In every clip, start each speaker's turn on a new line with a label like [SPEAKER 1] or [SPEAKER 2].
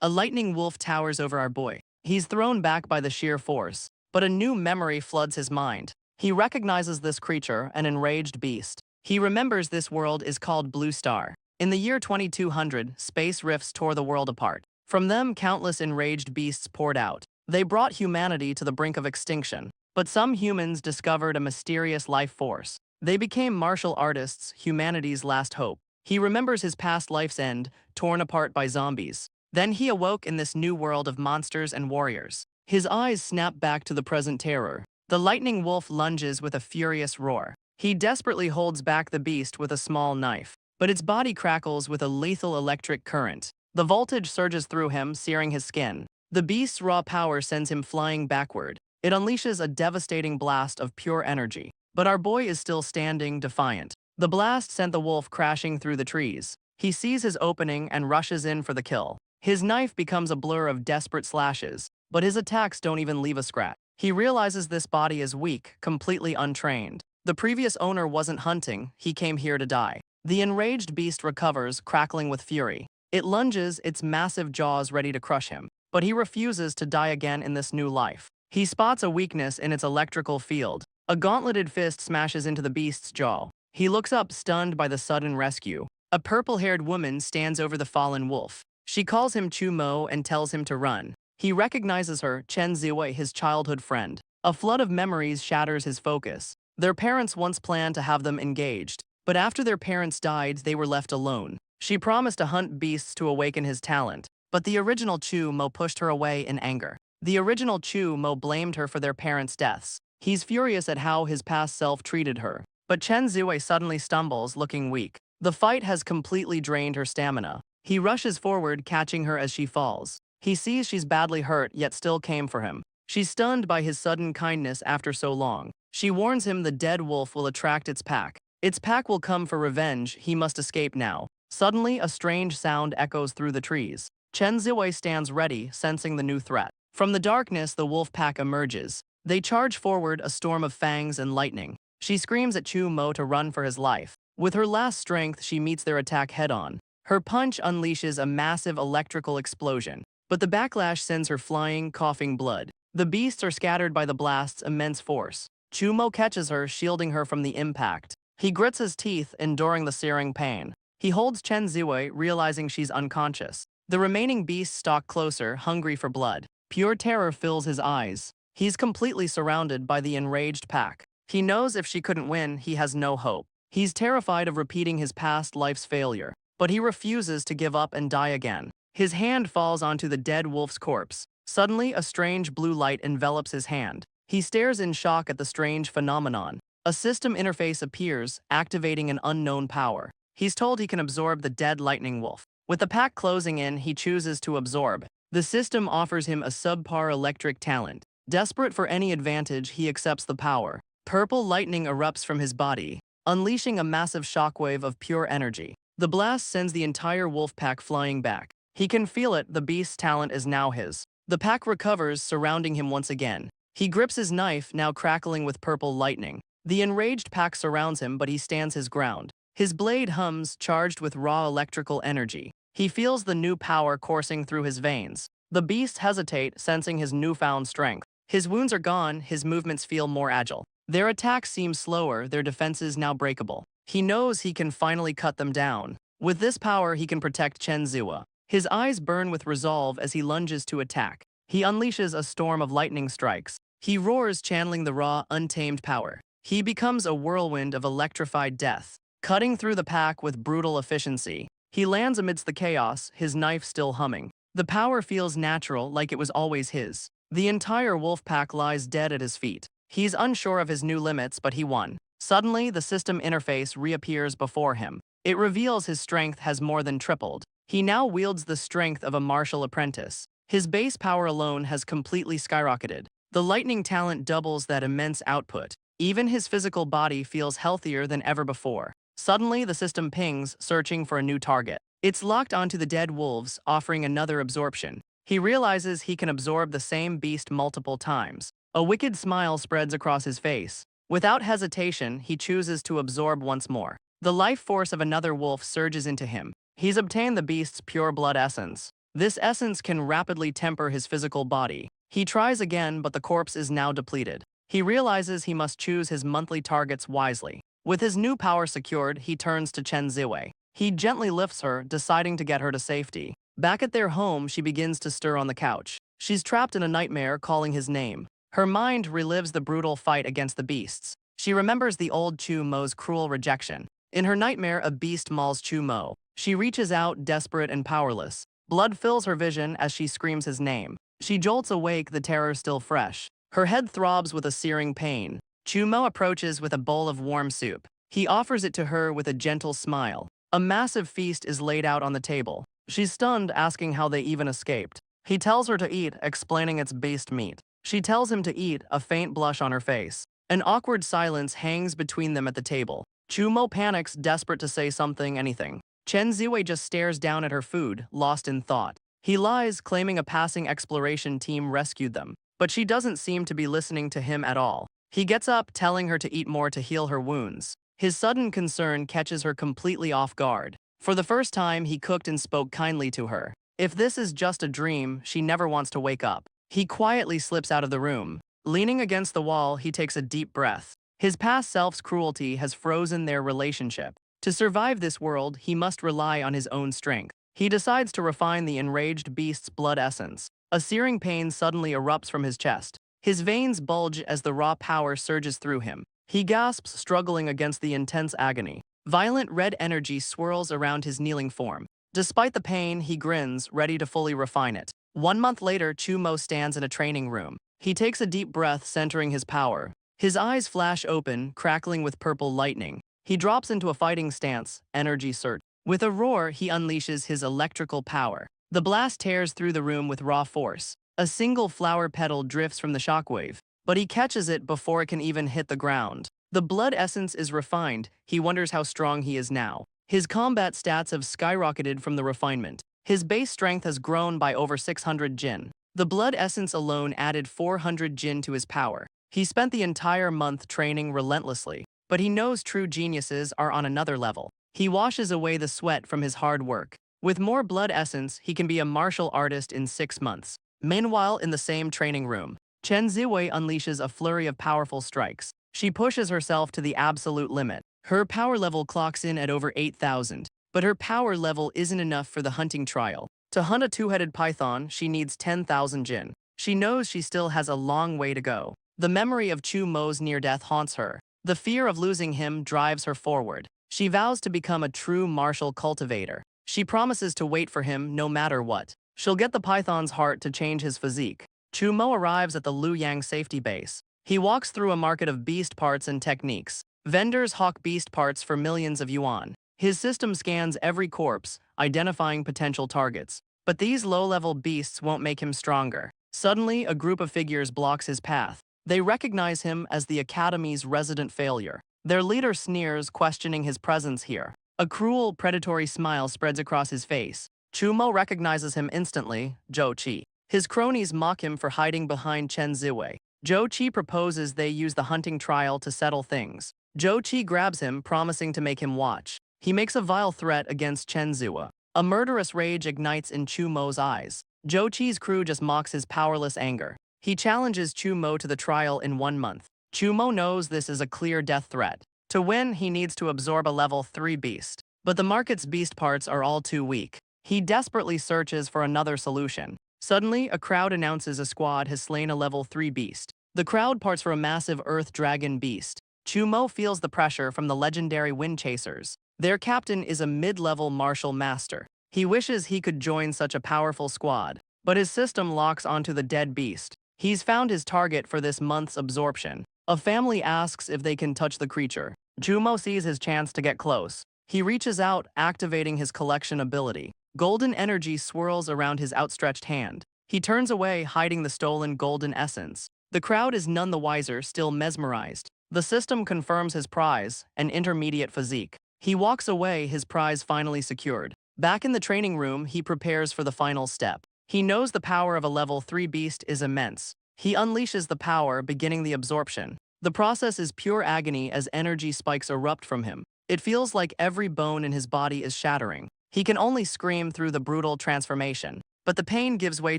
[SPEAKER 1] A lightning wolf towers over our boy. He's thrown back by the sheer force, but a new memory floods his mind. He recognizes this creature, an enraged beast. He remembers this world is called Blue Star. In the year 2200, space rifts tore the world apart. From them, countless enraged beasts poured out. They brought humanity to the brink of extinction. But some humans discovered a mysterious life force. They became martial artists, humanity's last hope. He remembers his past life's end, torn apart by zombies. Then he awoke in this new world of monsters and warriors. His eyes snap back to the present terror. The lightning wolf lunges with a furious roar. He desperately holds back the beast with a small knife, but its body crackles with a lethal electric current. The voltage surges through him, searing his skin. The beast's raw power sends him flying backward. It unleashes a devastating blast of pure energy. But our boy is still standing, defiant. The blast sent the wolf crashing through the trees. He sees his opening and rushes in for the kill. His knife becomes a blur of desperate slashes, but his attacks don't even leave a scratch. He realizes this body is weak, completely untrained. The previous owner wasn't hunting, he came here to die. The enraged beast recovers, crackling with fury. It lunges, its massive jaws ready to crush him. But he refuses to die again in this new life. He spots a weakness in its electrical field. A gauntleted fist smashes into the beast's jaw. He looks up, stunned by the sudden rescue. A purple-haired woman stands over the fallen wolf. She calls him Chu Mo and tells him to run. He recognizes her, Chen Ziwei, his childhood friend. A flood of memories shatters his focus. Their parents once planned to have them engaged, but after their parents died, they were left alone. She promised to hunt beasts to awaken his talent, but the original Chu Mo pushed her away in anger. The original Chu Mo blamed her for their parents' deaths. He's furious at how his past self treated her. But Chen Ziwei suddenly stumbles, looking weak. The fight has completely drained her stamina. He rushes forward, catching her as she falls. He sees she's badly hurt, yet still came for him. She's stunned by his sudden kindness after so long. She warns him the dead wolf will attract its pack. Its pack will come for revenge, he must escape now. Suddenly, a strange sound echoes through the trees. Chen Ziwei stands ready, sensing the new threat. From the darkness, the wolf pack emerges. They charge forward, a storm of fangs and lightning. She screams at Chu Mo to run for his life. With her last strength, she meets their attack head-on. Her punch unleashes a massive electrical explosion, but the backlash sends her flying, coughing blood. The beasts are scattered by the blast's immense force. Chu Mo catches her, shielding her from the impact. He grits his teeth, enduring the searing pain. He holds Chen Ziwei, realizing she's unconscious. The remaining beasts stalk closer, hungry for blood. Pure terror fills his eyes. He's completely surrounded by the enraged pack. He knows if she couldn't win, he has no hope. He's terrified of repeating his past life's failure, but he refuses to give up and die again. His hand falls onto the dead wolf's corpse. Suddenly, a strange blue light envelops his hand. He stares in shock at the strange phenomenon. A system interface appears, activating an unknown power. He's told he can absorb the dead lightning wolf. With the pack closing in, he chooses to absorb. The system offers him a subpar electric talent. Desperate for any advantage, he accepts the power. Purple lightning erupts from his body, unleashing a massive shockwave of pure energy. The blast sends the entire wolf pack flying back. He can feel it, the beast's talent is now his. The pack recovers, surrounding him once again. He grips his knife, now crackling with purple lightning. The enraged pack surrounds him, but he stands his ground. His blade hums, charged with raw electrical energy. He feels the new power coursing through his veins. The beasts hesitate, sensing his newfound strength. His wounds are gone, his movements feel more agile. Their attacks seem slower, their defenses now breakable. He knows he can finally cut them down. With this power, he can protect Chen Ziwei. His eyes burn with resolve as he lunges to attack. He unleashes a storm of lightning strikes. He roars, channeling the raw, untamed power. He becomes a whirlwind of electrified death, cutting through the pack with brutal efficiency. He lands amidst the chaos, his knife still humming. The power feels natural, like it was always his. The entire wolf pack lies dead at his feet. He's unsure of his new limits, but he won. Suddenly, the system interface reappears before him. It reveals his strength has more than tripled. He now wields the strength of a martial apprentice. His base power alone has completely skyrocketed. The lightning talent doubles that immense output. Even his physical body feels healthier than ever before. Suddenly, the system pings, searching for a new target. It's locked onto the dead wolves, offering another absorption. He realizes he can absorb the same beast multiple times. A wicked smile spreads across his face. Without hesitation, he chooses to absorb once more. The life force of another wolf surges into him. He's obtained the beast's pure blood essence. This essence can rapidly temper his physical body. He tries again, but the corpse is now depleted. He realizes he must choose his monthly targets wisely. With his new power secured, he turns to Chen Ziwei. He gently lifts her, deciding to get her to safety. Back at their home, she begins to stir on the couch. She's trapped in a nightmare calling his name. Her mind relives the brutal fight against the beasts. She remembers the old Chu Mo's cruel rejection. In her nightmare, a beast mauls Chu Mo. She reaches out, desperate and powerless. Blood fills her vision as she screams his name. She jolts awake, the terror still fresh. Her head throbs with a searing pain. Chu Mo approaches with a bowl of warm soup. He offers it to her with a gentle smile. A massive feast is laid out on the table. She's stunned, asking how they even escaped. He tells her to eat, explaining it's beast meat. She tells him to eat, a faint blush on her face. An awkward silence hangs between them at the table. Chu Mo panics, desperate to say something, anything. Chen Ziwei just stares down at her food, lost in thought. He lies, claiming a passing exploration team rescued them. But she doesn't seem to be listening to him at all. He gets up, telling her to eat more to heal her wounds. His sudden concern catches her completely off guard. For the first time, he cooked and spoke kindly to her. If this is just a dream, she never wants to wake up. He quietly slips out of the room. Leaning against the wall, he takes a deep breath. His past self's cruelty has frozen their relationship. To survive this world, he must rely on his own strength. He decides to refine the enraged beast's blood essence. A searing pain suddenly erupts from his chest. His veins bulge as the raw power surges through him. He gasps, struggling against the intense agony. Violent red energy swirls around his kneeling form. Despite the pain, he grins, ready to fully refine it. 1 month later, Chu Mo stands in a training room. He takes a deep breath, centering his power. His eyes flash open, crackling with purple lightning. He drops into a fighting stance, energy surge. With a roar, he unleashes his electrical power. The blast tears through the room with raw force. A single flower petal drifts from the shockwave, but he catches it before it can even hit the ground. The blood essence is refined. He wonders how strong he is now. His combat stats have skyrocketed from the refinement. His base strength has grown by over 600 jin. The blood essence alone added 400 jin to his power. He spent the entire month training relentlessly, but he knows true geniuses are on another level. He washes away the sweat from his hard work. With more blood essence, he can be a martial artist in 6 months. Meanwhile, in the same training room, Chen Ziwei unleashes a flurry of powerful strikes. She pushes herself to the absolute limit. Her power level clocks in at over 8,000. But her power level isn't enough for the hunting trial. To hunt a two-headed python, she needs 10,000 jin. She knows she still has a long way to go. The memory of Chu Mo's near-death haunts her. The fear of losing him drives her forward. She vows to become a true martial cultivator. She promises to wait for him no matter what. She'll get the python's heart to change his physique. Chu Mo arrives at the Luoyang safety base. He walks through a market of beast parts and techniques. Vendors hawk beast parts for millions of yuan. His system scans every corpse, identifying potential targets. But these low-level beasts won't make him stronger. Suddenly, a group of figures blocks his path. They recognize him as the Academy's resident failure. Their leader sneers, questioning his presence here. A cruel, predatory smile spreads across his face. Chu Mo recognizes him instantly, Zhou Qi. His cronies mock him for hiding behind Chen Ziwei. Zhou Qi proposes they use the hunting trial to settle things. Zhou Qi grabs him, promising to make him watch. He makes a vile threat against Chen Ziwei. A murderous rage ignites in Chu Mo's eyes. Zhou Qi's crew just mocks his powerless anger. He challenges Chu Mo to the trial in 1 month. Chu Mo knows this is a clear death threat. To win, he needs to absorb a level 3 beast. But the market's beast parts are all too weak. He desperately searches for another solution. Suddenly, a crowd announces a squad has slain a level 3 beast. The crowd parts for a massive earth dragon beast. Chu Mo feels the pressure from the legendary wind chasers. Their captain is a mid-level martial master. He wishes he could join such a powerful squad, but his system locks onto the dead beast. He's found his target for this month's absorption. A family asks if they can touch the creature. Chu Mo sees his chance to get close. He reaches out, activating his collection ability. Golden energy swirls around his outstretched hand. He turns away, hiding the stolen golden essence. The crowd is none the wiser, still mesmerized. The system confirms his prize, an intermediate physique. He walks away, his prize finally secured. Back in the training room, he prepares for the final step. He knows the power of a level 3 beast is immense. He unleashes the power, beginning the absorption. The process is pure agony as energy spikes erupt from him. It feels like every bone in his body is shattering. He can only scream through the brutal transformation. but the pain gives way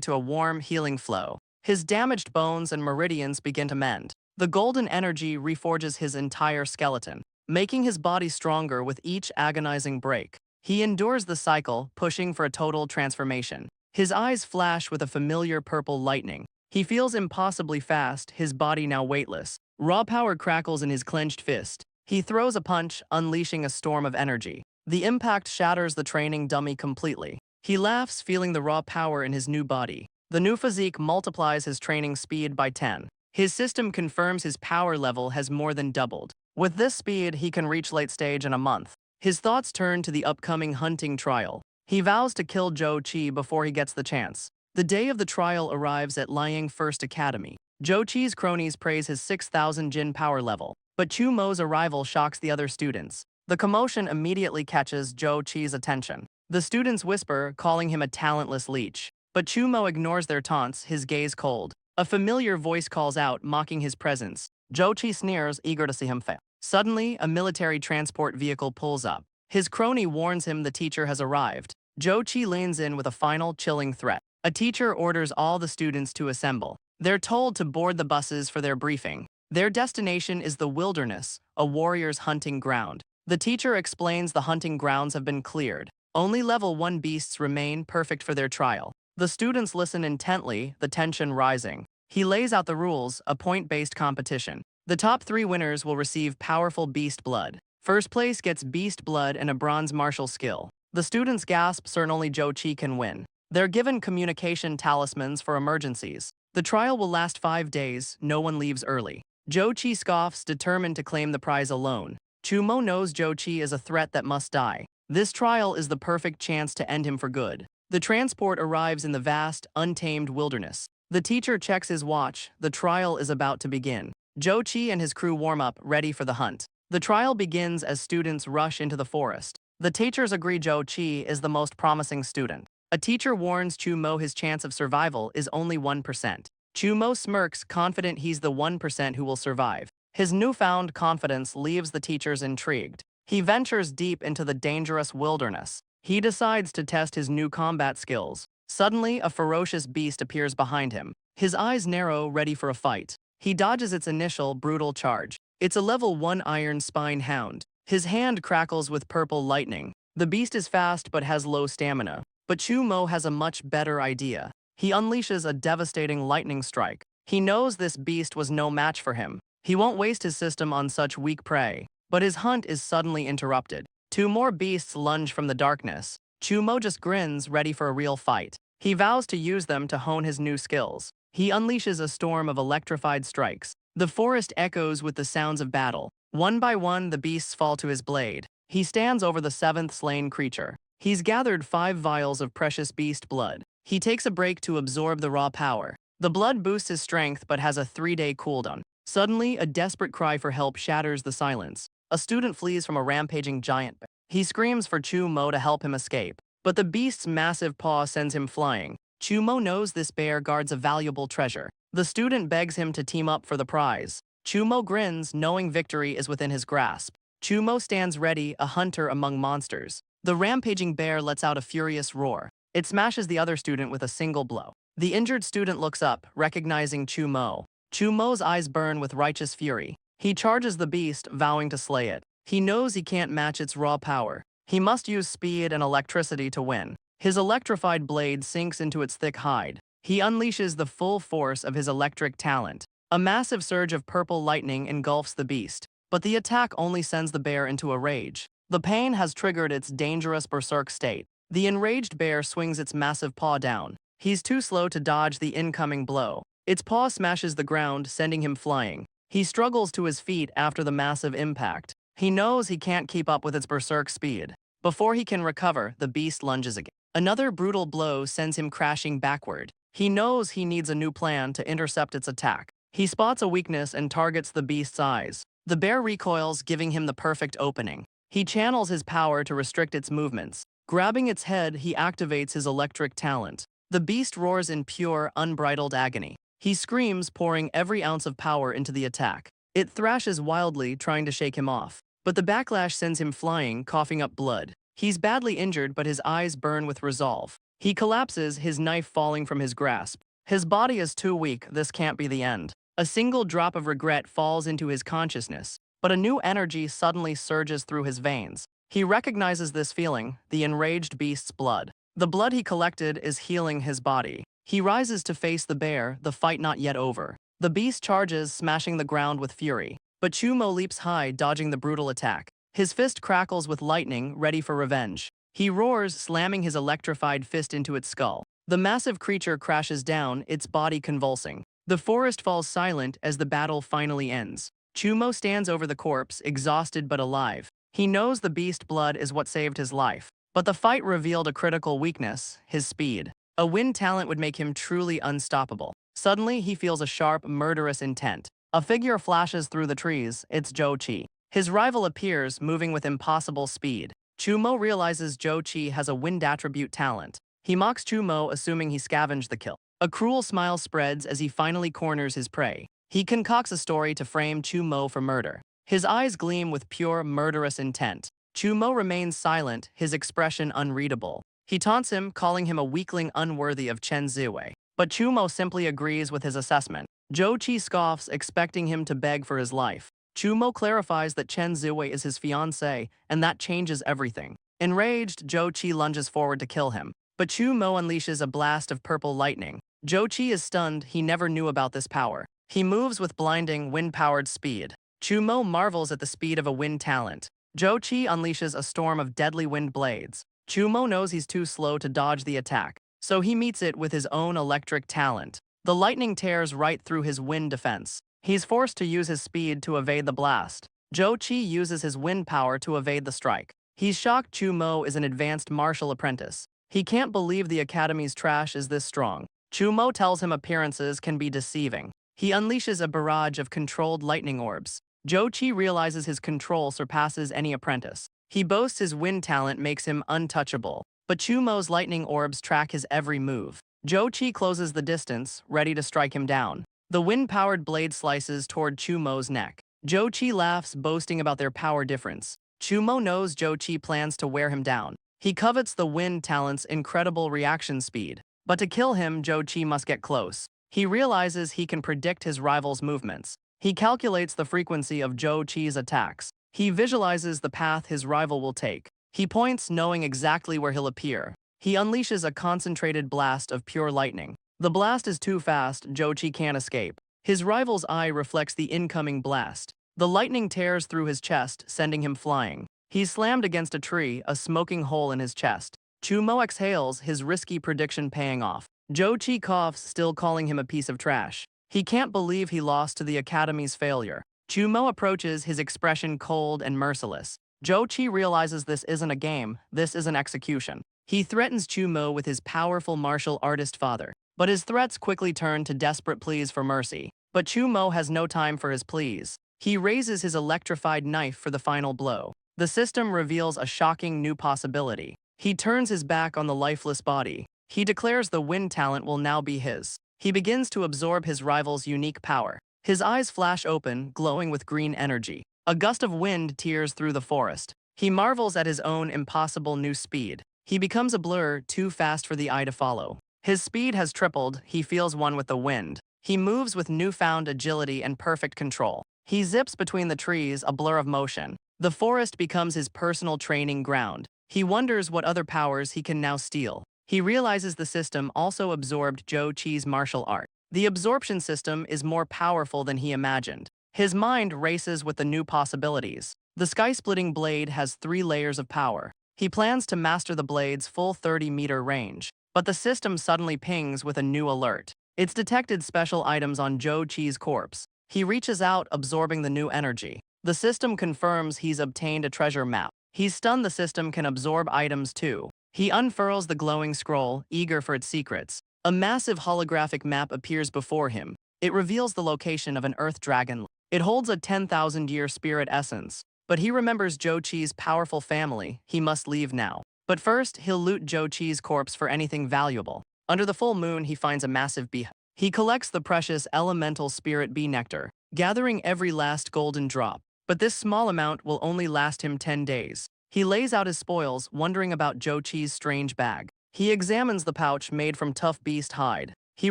[SPEAKER 1] to a warm, healing flow. His damaged bones and meridians begin to mend. The golden energy reforges his entire skeleton, making his body stronger with each agonizing break. He endures the cycle, pushing for a total transformation. His eyes flash with a familiar purple lightning. He feels impossibly fast, his body now weightless. Raw power crackles in his clenched fist. He throws a punch, unleashing a storm of energy. The impact shatters the training dummy completely. He laughs, feeling the raw power in his new body. The new physique multiplies his training speed by 10. His system confirms his power level has more than doubled. With this speed, he can reach late stage in a month. His thoughts turn to the upcoming hunting trial. He vows to kill Zhou Qi before he gets the chance. The day of the trial arrives at Liang First Academy. Zhou Qi's cronies praise his 6,000 Jin power level, but Chu Mo's arrival shocks the other students. The commotion immediately catches Zhou Qi's attention. The students whisper, calling him a talentless leech. But Chu Mo ignores their taunts, his gaze cold. A familiar voice calls out, mocking his presence. Zhou Qi sneers, eager to see him fail. Suddenly, a military transport vehicle pulls up. His crony warns him the teacher has arrived. Zhou Qi leans in with a final, chilling threat. A teacher orders all the students to assemble. They're told to board the buses for their briefing. Their destination is the wilderness, a warrior's hunting ground. The teacher explains the hunting grounds have been cleared. Only level 1 beasts remain, perfect for their trial. The students listen intently, the tension rising. He lays out the rules, a point-based competition. The top 3 winners will receive powerful beast blood. First place gets beast blood and a bronze martial skill. The students gasp, certain only Zhou Qi can win. They're given communication talismans for emergencies. The trial will last 5 days, no one leaves early. Zhou Qi scoffs, determined to claim the prize alone. Chu Mo knows Zhou Qi is a threat that must die. This trial is the perfect chance to end him for good. The transport arrives in the vast, untamed wilderness. The teacher checks his watch. The trial is about to begin. Zhou Qi and his crew warm up, ready for the hunt. The trial begins as students rush into the forest. The teachers agree Zhou Qi is the most promising student. A teacher warns Chu Mo his chance of survival is only 1%. Chu Mo smirks, confident he's the 1% who will survive. His newfound confidence leaves the teachers intrigued. He ventures deep into the dangerous wilderness. He decides to test his new combat skills. Suddenly, a ferocious beast appears behind him. His eyes narrow, ready for a fight. He dodges its initial, brutal charge. It's a level 1 iron spine hound. His hand crackles with purple lightning. The beast is fast but has low stamina. But Chu Mo has a much better idea. He unleashes a devastating lightning strike. He knows this beast was no match for him. He won't waste his system on such weak prey. But his hunt is suddenly interrupted. 2 more beasts lunge from the darkness. Chu Mo just grins, ready for a real fight. He vows to use them to hone his new skills. He unleashes a storm of electrified strikes. The forest echoes with the sounds of battle. One by one, the beasts fall to his blade. He stands over the 7th slain creature. He's gathered 5 vials of precious beast blood. He takes a break to absorb the raw power. The blood boosts his strength but has a 3-day cooldown. Suddenly, a desperate cry for help shatters the silence. A student flees from a rampaging giant. He screams for Chu Mo to help him escape. But the beast's massive paw sends him flying. Chu Mo knows this bear guards a valuable treasure. The student begs him to team up for the prize. Chu Mo grins, knowing victory is within his grasp. Chu Mo stands ready, a hunter among monsters. The rampaging bear lets out a furious roar. It smashes the other student with a single blow. The injured student looks up, recognizing Chu Mo. Chu Mo's eyes burn with righteous fury. He charges the beast, vowing to slay it. He knows he can't match its raw power. He must use speed and electricity to win. His electrified blade sinks into its thick hide. He unleashes the full force of his electric talent. A massive surge of purple lightning engulfs the beast. But the attack only sends the bear into a rage. The pain has triggered its dangerous berserk state. The enraged bear swings its massive paw down. He's too slow to dodge the incoming blow. Its paw smashes the ground, sending him flying. He struggles to his feet after the massive impact. He knows he can't keep up with its berserk speed. Before he can recover, the beast lunges again. Another brutal blow sends him crashing backward. He knows he needs a new plan to intercept its attack. He spots a weakness and targets the beast's eyes. The bear recoils, giving him the perfect opening. He channels his power to restrict its movements. Grabbing its head, he activates his electric talent. The beast roars in pure, unbridled agony. He screams, pouring every ounce of power into the attack. It thrashes wildly, trying to shake him off. But the backlash sends him flying, coughing up blood. He's badly injured, but his eyes burn with resolve. He collapses, his knife falling from his grasp. His body is too weak, this can't be the end. A single drop of regret falls into his consciousness, but a new energy suddenly surges through his veins. He recognizes this feeling, the enraged beast's blood. The blood he collected is healing his body. He rises to face the bear, the fight not yet over. The beast charges, smashing the ground with fury. But Chumo leaps high, dodging the brutal attack. His fist crackles with lightning, ready for revenge. He roars, slamming his electrified fist into its skull. The massive creature crashes down, its body convulsing. The forest falls silent as the battle finally ends. Chumo stands over the corpse, exhausted but alive. He knows the beast blood is what saved his life. But the fight revealed a critical weakness, his speed. A wind talent would make him truly unstoppable. Suddenly, he feels a sharp, murderous intent. A figure flashes through the trees, it's Zhou Qi. His rival appears, moving with impossible speed. Chumo realizes Zhou Qi has a wind attribute talent. He mocks Chumo, assuming he scavenged the kill. A cruel smile spreads as he finally corners his prey. He concocts a story to frame Chumo for murder. His eyes gleam with pure, murderous intent. Chumo remains silent, his expression unreadable. He taunts him, calling him a weakling unworthy of Chen Ziwei. But Chumo simply agrees with his assessment. Zhou Qi scoffs, expecting him to beg for his life. Chumo clarifies that Chen Ziwei is his fiancée, and that changes everything. Enraged, Zhou Qi lunges forward to kill him. But Chumo unleashes a blast of purple lightning. Zhou Qi is stunned, he never knew about this power. He moves with blinding, wind-powered speed. Chumo marvels at the speed of a wind talent. Zhou Qi unleashes a storm of deadly wind blades. Chumo knows he's too slow to dodge the attack, so he meets it with his own electric talent. The lightning tears right through his wind defense. He's forced to use his speed to evade the blast. Zhou Qi uses his wind power to evade the strike. He's shocked Chumo is an advanced martial apprentice. He can't believe the academy's trash is this strong. Chumo tells him appearances can be deceiving. He unleashes a barrage of controlled lightning orbs. Zhou Qi realizes his control surpasses any apprentice. He boasts his wind talent makes him untouchable, but Chumo's lightning orbs track his every move. Zhou Qi closes the distance, ready to strike him down. The wind-powered blade slices toward Chumo's neck. Zhou Qi laughs, boasting about their power difference. Chumo knows Zhou Qi plans to wear him down. He covets the wind talent's incredible reaction speed. But to kill him, Zhou Qi must get close. He realizes he can predict his rival's movements. He calculates the frequency of Zhou Qi's attacks. He visualizes the path his rival will take. He points, knowing exactly where he'll appear. He unleashes a concentrated blast of pure lightning. The blast is too fast, Zhou Qi can't escape. His rival's eye reflects the incoming blast. The lightning tears through his chest, sending him flying. He's slammed against a tree, a smoking hole in his chest. Chumo exhales, his risky prediction paying off. Zhou Qi coughs, still calling him a piece of trash. He can't believe he lost to the Academy's failure. Chumo approaches, his expression cold and merciless. Zhou Qi realizes this isn't a game, this is an execution. He threatens Chumo with his powerful martial artist father. But his threats quickly turn to desperate pleas for mercy. But Chumo has no time for his pleas. He raises his electrified knife for the final blow. The system reveals a shocking new possibility. He turns his back on the lifeless body. He declares the wind talent will now be his. He begins to absorb his rival's unique power. His eyes flash open, glowing with green energy. A gust of wind tears through the forest. He marvels at his own impossible new speed. He becomes a blur, too fast for the eye to follow. His speed has tripled, he feels one with the wind. He moves with newfound agility and perfect control. He zips between the trees, a blur of motion. The forest becomes his personal training ground. He wonders what other powers he can now steal. He realizes the system also absorbed Zhou Qi's martial art. The absorption system is more powerful than he imagined. His mind races with the new possibilities. The sky-splitting blade has 3 layers of power. He plans to master the blade's full 30-meter range. But the system suddenly pings with a new alert. It's detected special items on Zhou Qi's corpse. He reaches out, absorbing the new energy. The system confirms he's obtained a treasure map. He's stunned the system can absorb items too. He unfurls the glowing scroll, eager for its secrets. A massive holographic map appears before him. It reveals the location of an earth dragon. It holds a 10,000-year spirit essence. But he remembers Zhou Qi's powerful family. He must leave now. But first, he'll loot Zhou Qi's corpse for anything valuable. Under the full moon, he finds a massive bee. He collects the precious elemental spirit bee nectar, gathering every last golden drop. But this small amount will only last him 10 days. He lays out his spoils, wondering about Zhou Qi's strange bag. He examines the pouch made from tough beast hide. He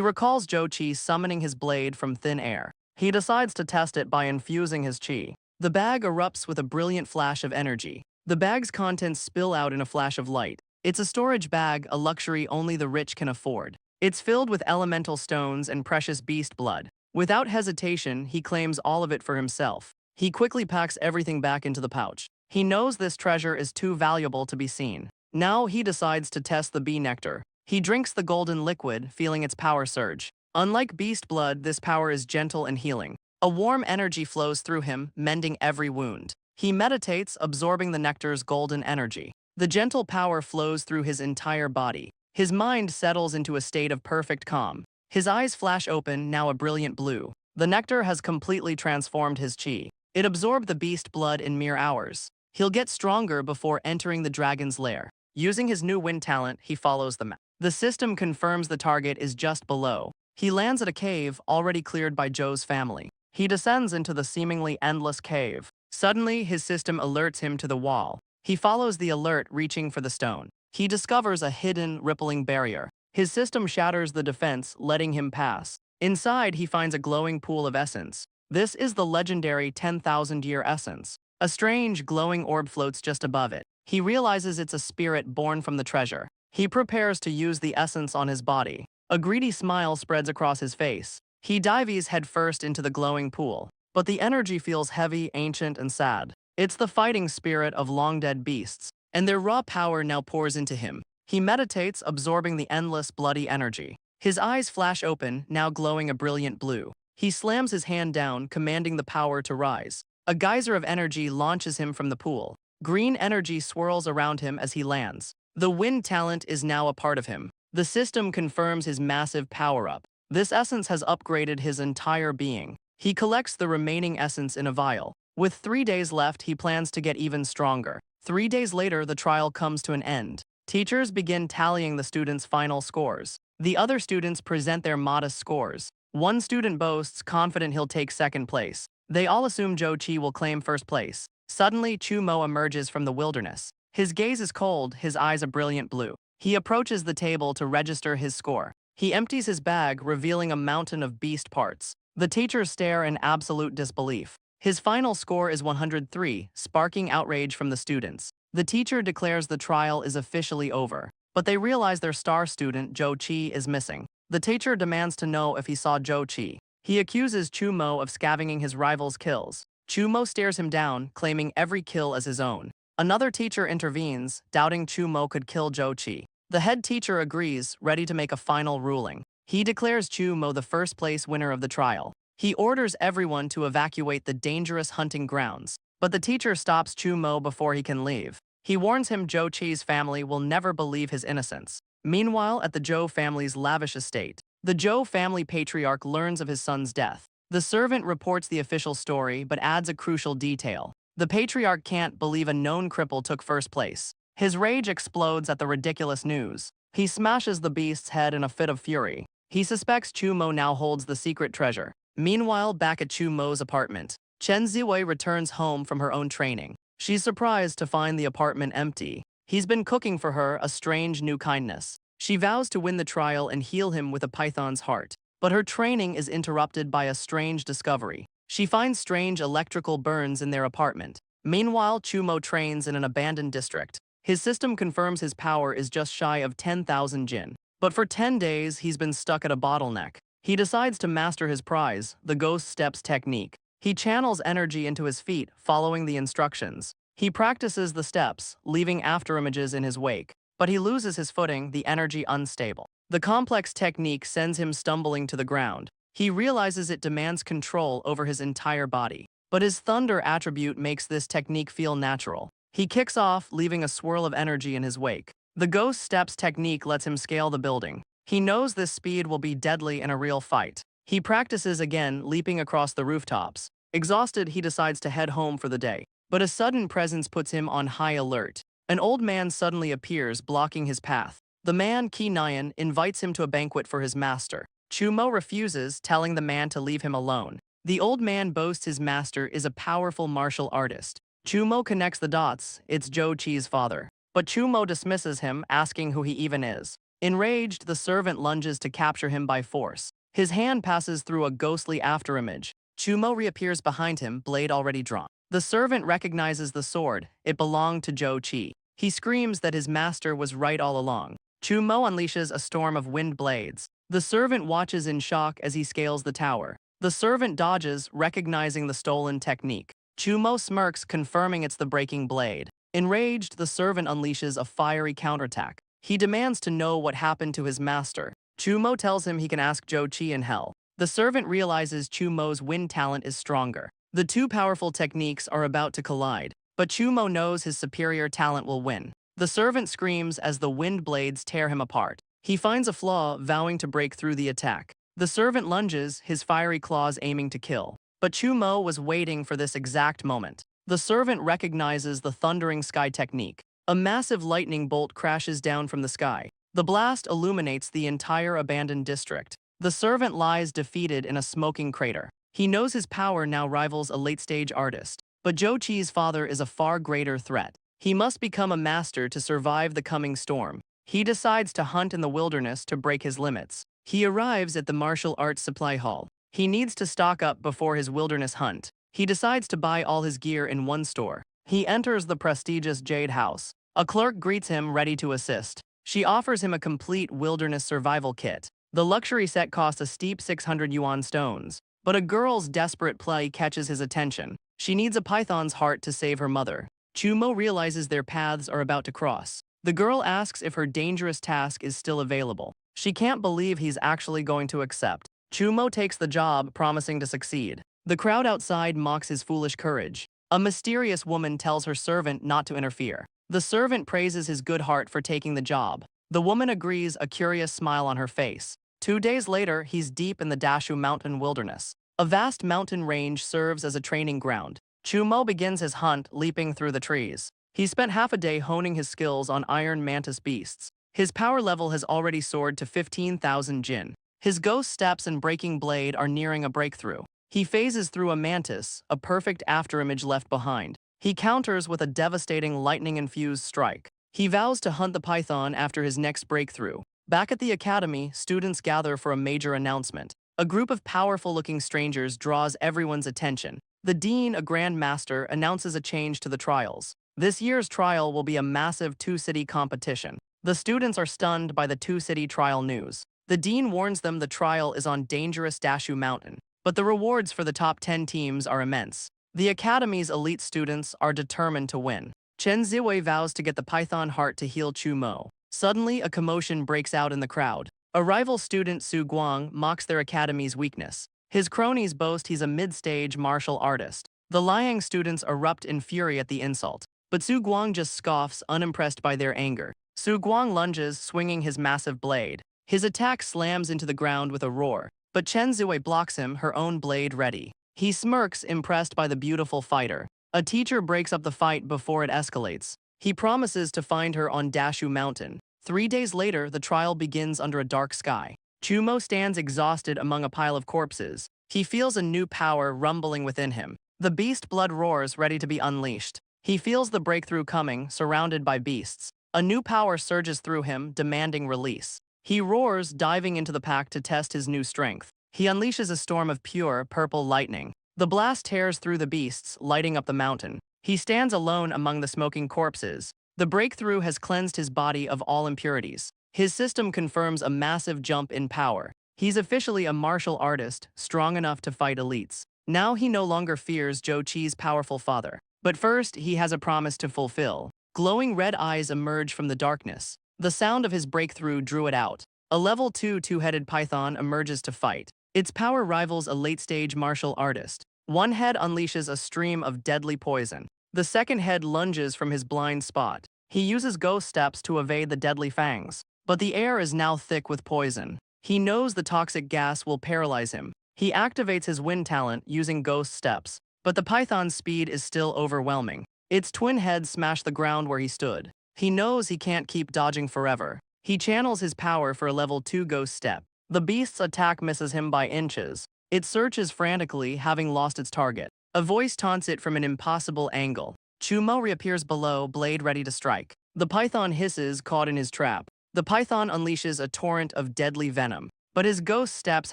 [SPEAKER 1] recalls Zhou Qi summoning his blade from thin air. He decides to test it by infusing his qi. The bag erupts with a brilliant flash of energy. The bag's contents spill out in a flash of light. It's a storage bag, a luxury only the rich can afford. It's filled with elemental stones and precious beast blood. Without hesitation, he claims all of it for himself. He quickly packs everything back into the pouch. He knows this treasure is too valuable to be seen. Now he decides to test the bee nectar. He drinks the golden liquid, feeling its power surge. Unlike beast blood, this power is gentle and healing. A warm energy flows through him, mending every wound. He meditates, absorbing the nectar's golden energy. The gentle power flows through his entire body. His mind settles into a state of perfect calm. His eyes flash open, now a brilliant blue. The nectar has completely transformed his qi. It absorbed the beast blood in mere hours. He'll get stronger before entering the dragon's lair. Using his new wind talent, he follows the map. The system confirms the target is just below. He lands at a cave already cleared by Zhou's family. He descends into the seemingly endless cave. Suddenly, his system alerts him to the wall. He follows the alert, reaching for the stone. He discovers a hidden, rippling barrier. His system shatters the defense, letting him pass. Inside, he finds a glowing pool of essence. This is the legendary 10,000-year essence. A strange, glowing orb floats just above it. He realizes it's a spirit born from the treasure. He prepares to use the essence on his body. A greedy smile spreads across his face. He dives headfirst into the glowing pool. But the energy feels heavy, ancient, and sad. It's the fighting spirit of long-dead beasts, and their raw power now pours into him. He meditates, absorbing the endless, bloody energy. His eyes flash open, now glowing a brilliant blue. He slams his hand down, commanding the power to rise. A geyser of energy launches him from the pool. Green energy swirls around him as he lands. The wind talent is now a part of him. The system confirms his massive power-up. This essence has upgraded his entire being. He collects the remaining essence in a vial. With 3 days left, he plans to get even stronger. 3 days later, the trial comes to an end. Teachers begin tallying the students' final scores. The other students present their modest scores. One student boasts, confident he'll take second place. They all assume Zhou Qi will claim first place. Suddenly, Chu Mo emerges from the wilderness. His gaze is cold, his eyes a brilliant blue. He approaches the table to register his score. He empties his bag, revealing a mountain of beast parts. The teachers stare in absolute disbelief. His final score is 103, sparking outrage from the students. The teacher declares the trial is officially over, but they realize their star student, Zhou Qi, is missing. The teacher demands to know if he saw Zhou Qi. He accuses Chu Mo of scavenging his rival's kills. Chu Mo stares him down, claiming every kill as his own. Another teacher intervenes, doubting Chu Mo could kill Zhou Qi. The head teacher agrees, ready to make a final ruling. He declares Chu Mo the first-place winner of the trial. He orders everyone to evacuate the dangerous hunting grounds, but the teacher stops Chu Mo before he can leave. He warns him Zhou Qi's family will never believe his innocence. Meanwhile, at the Zhou family's lavish estate, the Zhou family patriarch learns of his son's death. The servant reports the official story but adds a crucial detail. The patriarch can't believe a known cripple took first place. His rage explodes at the ridiculous news. He smashes the beast's head in a fit of fury. He suspects Chu Mo now holds the secret treasure. Meanwhile, back at Chu Mo's apartment, Chen Ziwei returns home from her own training. She's surprised to find the apartment empty. He's been cooking for her a strange new kindness. She vows to win the trial and heal him with a python's heart. But her training is interrupted by a strange discovery. She finds strange electrical burns in their apartment. Meanwhile, Chu Mo trains in an abandoned district. His system confirms his power is just shy of 10,000 jin. But for 10 days, he's been stuck at a bottleneck. He decides to master his prize, the ghost steps technique. He channels energy into his feet, following the instructions. He practices the steps, leaving afterimages in his wake. But he loses his footing, the energy unstable. The complex technique sends him stumbling to the ground. He realizes it demands control over his entire body. But his thunder attribute makes this technique feel natural. He kicks off, leaving a swirl of energy in his wake. The ghost steps technique lets him scale the building. He knows this speed will be deadly in a real fight. He practices again, leaping across the rooftops. Exhausted, he decides to head home for the day. But a sudden presence puts him on high alert. An old man suddenly appears, blocking his path. The man, Qi Nian, invites him to a banquet for his master. Chu Mo refuses, telling the man to leave him alone. The old man boasts his master is a powerful martial artist. Chu Mo connects the dots, it's Zhou Qi's father. but Chumo dismisses him, asking who he even is. Enraged, the servant lunges to capture him by force. His hand passes through a ghostly afterimage. Chumo reappears behind him, blade already drawn. The servant recognizes the sword. It belonged to Zhou Qi. He screams that his master was right all along. Chumo unleashes a storm of wind blades. The servant watches in shock as he scales the tower. The servant dodges, recognizing the stolen technique. Chumo smirks, confirming it's the breaking blade. Enraged, the servant unleashes a fiery counterattack. He demands to know what happened to his master. Chumo tells him he can ask Zhou Qi in hell. The servant realizes Chumo's wind talent is stronger. The two powerful techniques are about to collide, but Chumo knows his superior talent will win. The servant screams as the wind blades tear him apart. He finds a flaw, vowing to break through the attack. The servant lunges, his fiery claws aiming to kill. But Chumo was waiting for this exact moment. The servant recognizes the thundering sky technique. A massive lightning bolt crashes down from the sky. The blast illuminates the entire abandoned district. The servant lies defeated in a smoking crater. He knows his power now rivals a late-stage artist. But Zhou Qi's father is a far greater threat. He must become a master to survive the coming storm. He decides to hunt in the wilderness to break his limits. He arrives at the martial arts supply hall. He needs to stock up before his wilderness hunt. He decides to buy all his gear in one store. He enters the prestigious Jade House. A clerk greets him, ready to assist. She offers him a complete wilderness survival kit. The luxury set costs a steep 600 yuan stones. But a girl's desperate play catches his attention. She needs a python's heart to save her mother. Chumo realizes their paths are about to cross. The girl asks if her dangerous task is still available. She can't believe he's actually going to accept. Chumo takes the job, promising to succeed. The crowd outside mocks his foolish courage. A mysterious woman tells her servant not to interfere. The servant praises his good heart for taking the job. The woman agrees, a curious smile on her face. 2 days later, he's deep in the Dashu mountain wilderness. A vast mountain range serves as a training ground. Chumo begins his hunt, leaping through the trees. He spent half a day honing his skills on iron mantis beasts. His power level has already soared to 15,000 jin. His ghost steps and breaking blade are nearing a breakthrough. He phases through a mantis, a perfect afterimage left behind. He counters with a devastating lightning-infused strike. He vows to hunt the python after his next breakthrough. Back at the academy, students gather for a major announcement. A group of powerful-looking strangers draws everyone's attention. The dean, a grand master, announces a change to the trials. This year's trial will be a massive two-city competition. The students are stunned by the two-city trial news. The dean warns them the trial is on dangerous Dashu Mountain, but the rewards for the top 10 teams are immense. The academy's elite students are determined to win. Chen Ziwei vows to get the python heart to heal Chumo. Suddenly, a commotion breaks out in the crowd. A rival student, Su Guang, mocks their academy's weakness. His cronies boast he's a mid-stage martial artist. The Liang students erupt in fury at the insult. But Su Guang just scoffs, unimpressed by their anger. Su Guang lunges, swinging his massive blade. His attack slams into the ground with a roar. But Chen Ziwei blocks him, her own blade ready. He smirks, impressed by the beautiful fighter. A teacher breaks up the fight before it escalates. He promises to find her on Dashu Mountain. 3 days later, the trial begins under a dark sky. Chumo stands exhausted among a pile of corpses. He feels a new power rumbling within him. The beast blood roars, ready to be unleashed. He feels the breakthrough coming, surrounded by beasts. A new power surges through him, demanding release. He roars, diving into the pack to test his new strength. He unleashes a storm of pure, purple lightning. The blast tears through the beasts, lighting up the mountain. He stands alone among the smoking corpses. The breakthrough has cleansed his body of all impurities. His system confirms a massive jump in power. He's officially a martial artist, strong enough to fight elites. Now he no longer fears Zhou Qi's powerful father. But first, he has a promise to fulfill. Glowing red eyes emerge from the darkness. The sound of his breakthrough drew it out. A level 2 two-headed python emerges to fight. Its power rivals a late-stage martial artist. One head unleashes a stream of deadly poison. The second head lunges from his blind spot. He uses ghost steps to evade the deadly fangs. But the air is now thick with poison. He knows the toxic gas will paralyze him. He activates his wind talent using ghost steps. But the python's speed is still overwhelming. Its twin heads smash the ground where he stood. He knows he can't keep dodging forever. He channels his power for a level 2 ghost step. The beast's attack misses him by inches. It searches frantically, having lost its target. A voice taunts it from an impossible angle. Chumo reappears below, blade ready to strike. The python hisses, caught in his trap. The python unleashes a torrent of deadly venom, but his ghost steps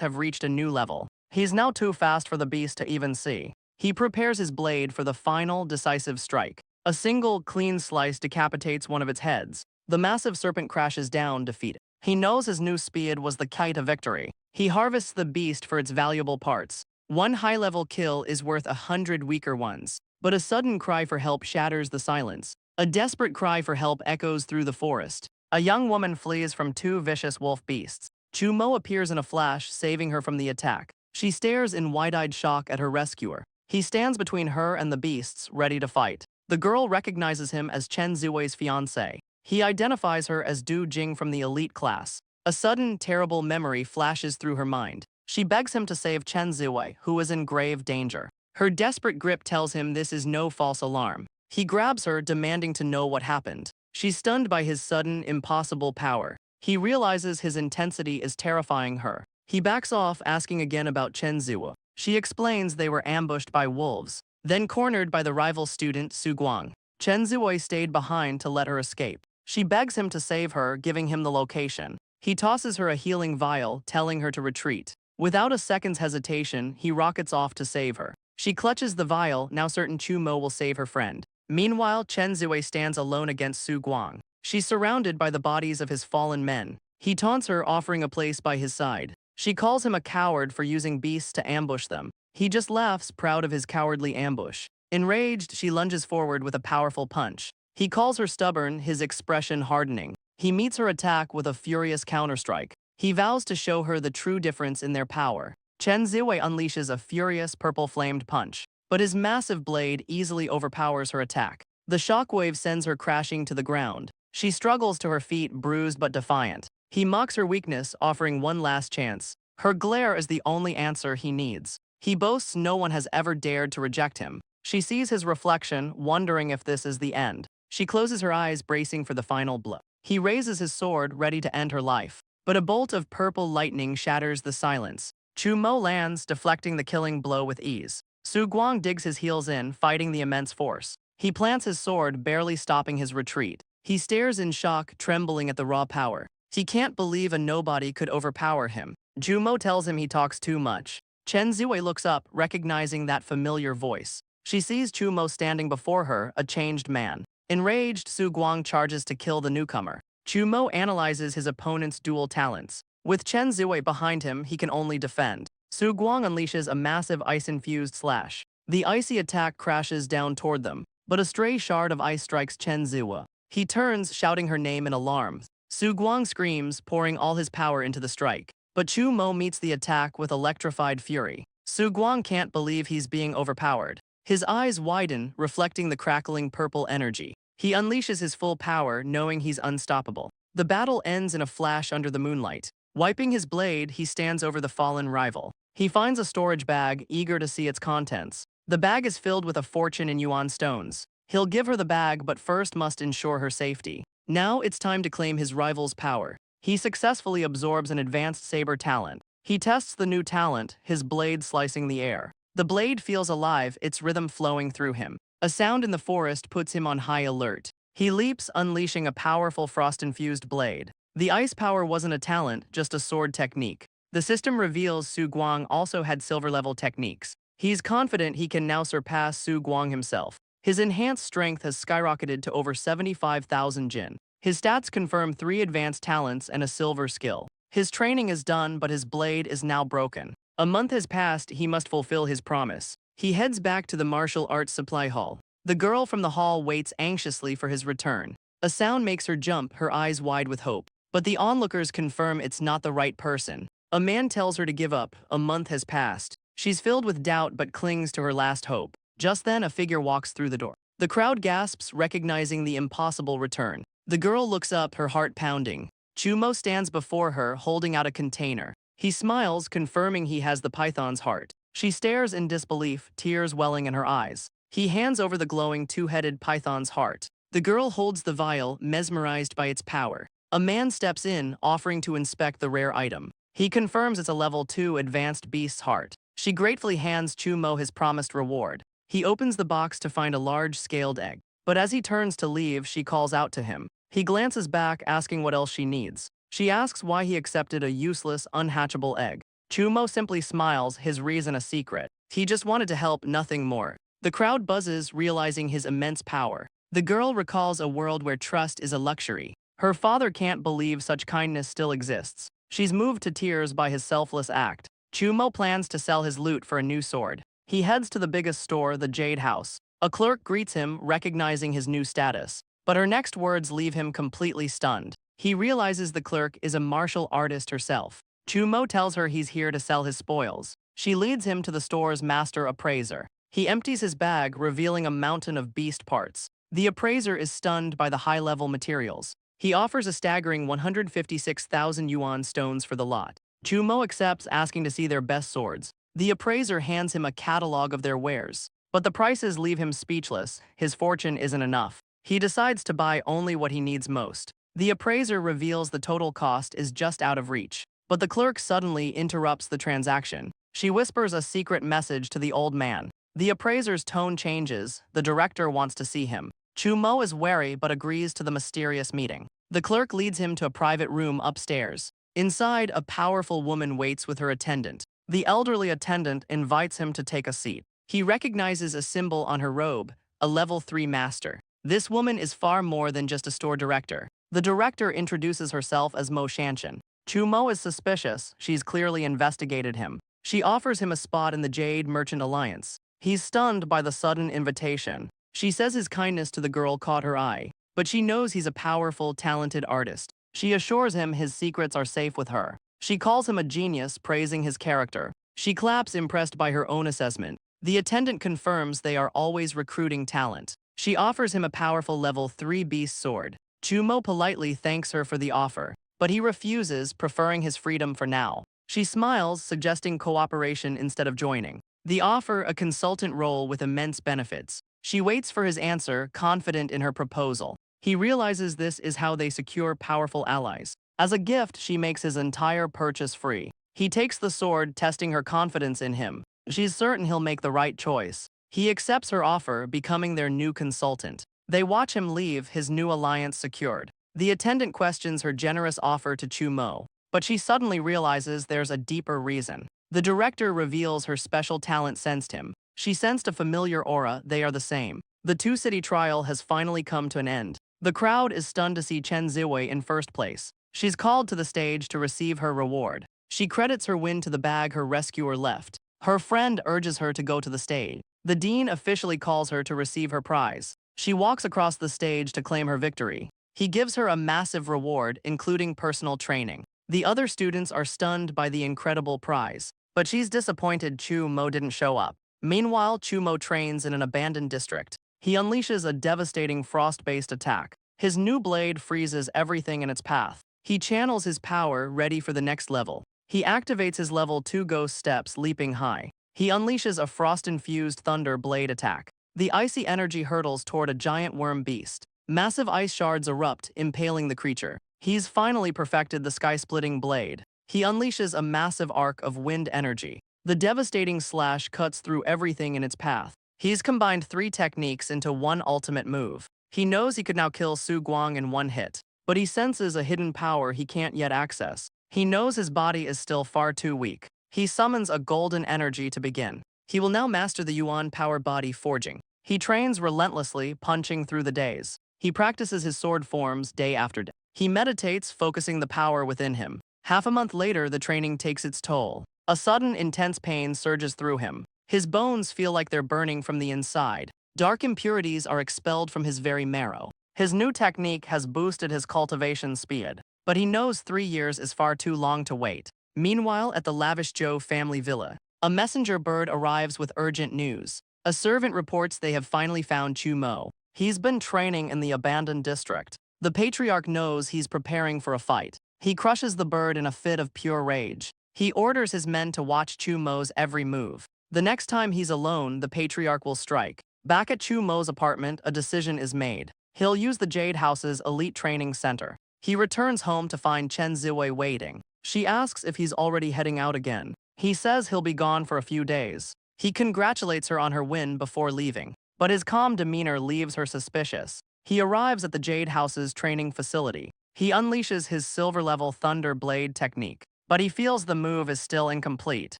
[SPEAKER 1] have reached a new level. He's now too fast for the beast to even see. He prepares his blade for the final, decisive strike. A single, clean slice decapitates one of its heads. The massive serpent crashes down, defeated. He knows his new speed was the key to victory. He harvests the beast for its valuable parts. One high-level kill is worth 100 weaker ones. But a sudden cry for help shatters the silence. A desperate cry for help echoes through the forest. A young woman flees from two vicious wolf beasts. Chumo appears in a flash, saving her from the attack. She stares in wide-eyed shock at her rescuer. He stands between her and the beasts, ready to fight. The girl recognizes him as Chen Ziwei's fiancée. He identifies her as Du Jing from the elite class. A sudden, terrible memory flashes through her mind. She begs him to save Chen Ziwei, who is in grave danger. Her desperate grip tells him this is no false alarm. He grabs her, demanding to know what happened. She's stunned by his sudden, impossible power. He realizes his intensity is terrifying her. He backs off, asking again about Chen Ziwa. She explains they were ambushed by wolves, then cornered by the rival student Su Guang. Chen Ziwei stayed behind to let her escape. She begs him to save her, giving him the location. He tosses her a healing vial, telling her to retreat. Without a second's hesitation, he rockets off to save her. She clutches the vial, now certain Chu Mo will save her friend. Meanwhile, Chen Ziwei stands alone against Su Guang. She's surrounded by the bodies of his fallen men. He taunts her, offering a place by his side. She calls him a coward for using beasts to ambush them. He just laughs, proud of his cowardly ambush. Enraged, she lunges forward with a powerful punch. He calls her stubborn, his expression hardening. He meets her attack with a furious counterstrike. He vows to show her the true difference in their power. Chen Ziwei unleashes a furious purple-flamed punch, but his massive blade easily overpowers her attack. The shockwave sends her crashing to the ground. She struggles to her feet, bruised but defiant. He mocks her weakness, offering one last chance. Her glare is the only answer he needs. He boasts no one has ever dared to reject him. She sees his reflection, wondering if this is the end. She closes her eyes, bracing for the final blow. He raises his sword, ready to end her life. But a bolt of purple lightning shatters the silence. Chu Mo lands, deflecting the killing blow with ease. Su Guang digs his heels in, fighting the immense force. He plants his sword, barely stopping his retreat. He stares in shock, trembling at the raw power. He can't believe a nobody could overpower him. Ju Mo tells him he talks too much. Chen Ziwei looks up, recognizing that familiar voice. She sees Chu Mo standing before her, a changed man. Enraged, Su Guang charges to kill the newcomer. Chu Mo analyzes his opponent's dual talents. With Chen Ziwei behind him, he can only defend. Su Guang unleashes a massive ice-infused slash. The icy attack crashes down toward them, but a stray shard of ice strikes Chen Ziwei. He turns, shouting her name in alarm. Su Guang screams, pouring all his power into the strike. But Chu Mo meets the attack with electrified fury. Su Guang can't believe he's being overpowered. His eyes widen, reflecting the crackling purple energy. He unleashes his full power, knowing he's unstoppable. The battle ends in a flash under the moonlight. Wiping his blade, he stands over the fallen rival. He finds a storage bag, eager to see its contents. The bag is filled with a fortune in yuan stones. He'll give her the bag, but first must ensure her safety. Now it's time to claim his rival's power. He successfully absorbs an advanced saber talent. He tests the new talent, his blade slicing the air. The blade feels alive, its rhythm flowing through him. A sound in the forest puts him on high alert. He leaps, unleashing a powerful frost-infused blade. The ice power wasn't a talent, just a sword technique. The system reveals Su Guang also had silver-level techniques. He's confident he can now surpass Su Guang himself. His enhanced strength has skyrocketed to over 75,000 jin. His stats confirm 3 advanced talents and a silver skill. His training is done, but his blade is now broken. A month has passed, he must fulfill his promise. He heads back to the martial arts supply hall. The girl from the hall waits anxiously for his return. A sound makes her jump, her eyes wide with hope. But the onlookers confirm it's not the right person. A man tells her to give up. A month has passed. She's filled with doubt but clings to her last hope. Just then, a figure walks through the door. The crowd gasps, recognizing the impossible return. The girl looks up, her heart pounding. Chu Mo stands before her, holding out a container. He smiles, confirming he has the python's heart. She stares in disbelief, tears welling in her eyes. He hands over the glowing two-headed python's heart. The girl holds the vial, mesmerized by its power. A man steps in, offering to inspect the rare item. He confirms it's a level 2 advanced beast's heart. She gratefully hands Chu Mo his promised reward. He opens the box to find a large scaled egg. But as he turns to leave, she calls out to him. He glances back, asking what else she needs. She asks why he accepted a useless, unhatchable egg. Chumo simply smiles, his reason a secret. He just wanted to help, nothing more. The crowd buzzes, realizing his immense power. The girl recalls a world where trust is a luxury. Her father can't believe such kindness still exists. She's moved to tears by his selfless act. Chumo plans to sell his loot for a new sword. He heads to the biggest store, the Jade House. A clerk greets him, recognizing his new status. But her next words leave him completely stunned. He realizes the clerk is a martial artist herself. Chumo tells her he's here to sell his spoils. She leads him to the store's master appraiser. He empties his bag, revealing a mountain of beast parts. The appraiser is stunned by the high-level materials. He offers a staggering 156,000 yuan stones for the lot. Chumo accepts, asking to see their best swords. The appraiser hands him a catalog of their wares. But the prices leave him speechless. His fortune isn't enough. He decides to buy only what he needs most. The appraiser reveals the total cost is just out of reach. But the clerk suddenly interrupts the transaction. She whispers a secret message to the old man. The appraiser's tone changes. The director wants to see him. Chumo is wary but agrees to the mysterious meeting. The clerk leads him to a private room upstairs. Inside, a powerful woman waits with her attendant. The elderly attendant invites him to take a seat. He recognizes a symbol on her robe, a level 3 master. This woman is far more than just a store director. The director introduces herself as Mo Shanshan. Chumo is suspicious. She's clearly investigated him. She offers him a spot in the Jade Merchant Alliance. He's stunned by the sudden invitation. She says his kindness to the girl caught her eye, but she knows he's a powerful, talented artist. She assures him his secrets are safe with her. She calls him a genius, praising his character. She claps, impressed by her own assessment. The attendant confirms they are always recruiting talent. She offers him a powerful level 3 beast sword. Chumo politely thanks her for the offer, but he refuses, preferring his freedom for now. She smiles, suggesting cooperation instead of joining. The offer, a consultant role with immense benefits. She waits for his answer, confident in her proposal. He realizes this is how they secure powerful allies. As a gift, she makes his entire purchase free. He takes the sword, testing her confidence in him. She's certain he'll make the right choice. He accepts her offer, becoming their new consultant. They watch him leave, his new alliance secured. The attendant questions her generous offer to Chumo, but she suddenly realizes there's a deeper reason. The director reveals her special talent sensed him. She sensed a familiar aura, they are the same. The two-city trial has finally come to an end. The crowd is stunned to see Chen Ziwei in first place. She's called to the stage to receive her reward. She credits her win to the bag her rescuer left. Her friend urges her to go to the stage. The dean officially calls her to receive her prize. She walks across the stage to claim her victory. He gives her a massive reward, including personal training. The other students are stunned by the incredible prize, but she's disappointed Chumo didn't show up. Meanwhile, Chumo trains in an abandoned district. He unleashes a devastating frost-based attack. His new blade freezes everything in its path. He channels his power, ready for the next level. He activates his level 2 ghost steps, leaping high. He unleashes a frost-infused thunder blade attack. The icy energy hurtles toward a giant worm beast. Massive ice shards erupt, impaling the creature. He's finally perfected the sky-splitting blade. He unleashes a massive arc of wind energy. The devastating slash cuts through everything in its path. He's combined 3 techniques into one ultimate move. He knows he could now kill Su Guang in one hit, but he senses a hidden power he can't yet access. He knows his body is still far too weak. He summons a golden energy to begin. He will now master the Yuan power body forging. He trains relentlessly, punching through the days. He practices his sword forms day after day. He meditates, focusing the power within him. Half a month later, the training takes its toll. A sudden, intense pain surges through him. His bones feel like they're burning from the inside. Dark impurities are expelled from his very marrow. His new technique has boosted his cultivation speed, but he knows 3 years is far too long to wait. Meanwhile, at the lavish Zhou family villa, a messenger bird arrives with urgent news. A servant reports they have finally found Chumo. He's been training in the abandoned district. The patriarch knows he's preparing for a fight. He crushes the bird in a fit of pure rage. He orders his men to watch Chumo's every move. The next time he's alone, the patriarch will strike. Back at Chumo's apartment, a decision is made. He'll use the Jade House's elite training center. He returns home to find Chen Ziwei waiting. She asks if he's already heading out again. He says he'll be gone for a few days. He congratulates her on her win before leaving, but his calm demeanor leaves her suspicious. He arrives at the Jade House's training facility. He unleashes his silver-level Thunder Blade technique, but he feels the move is still incomplete.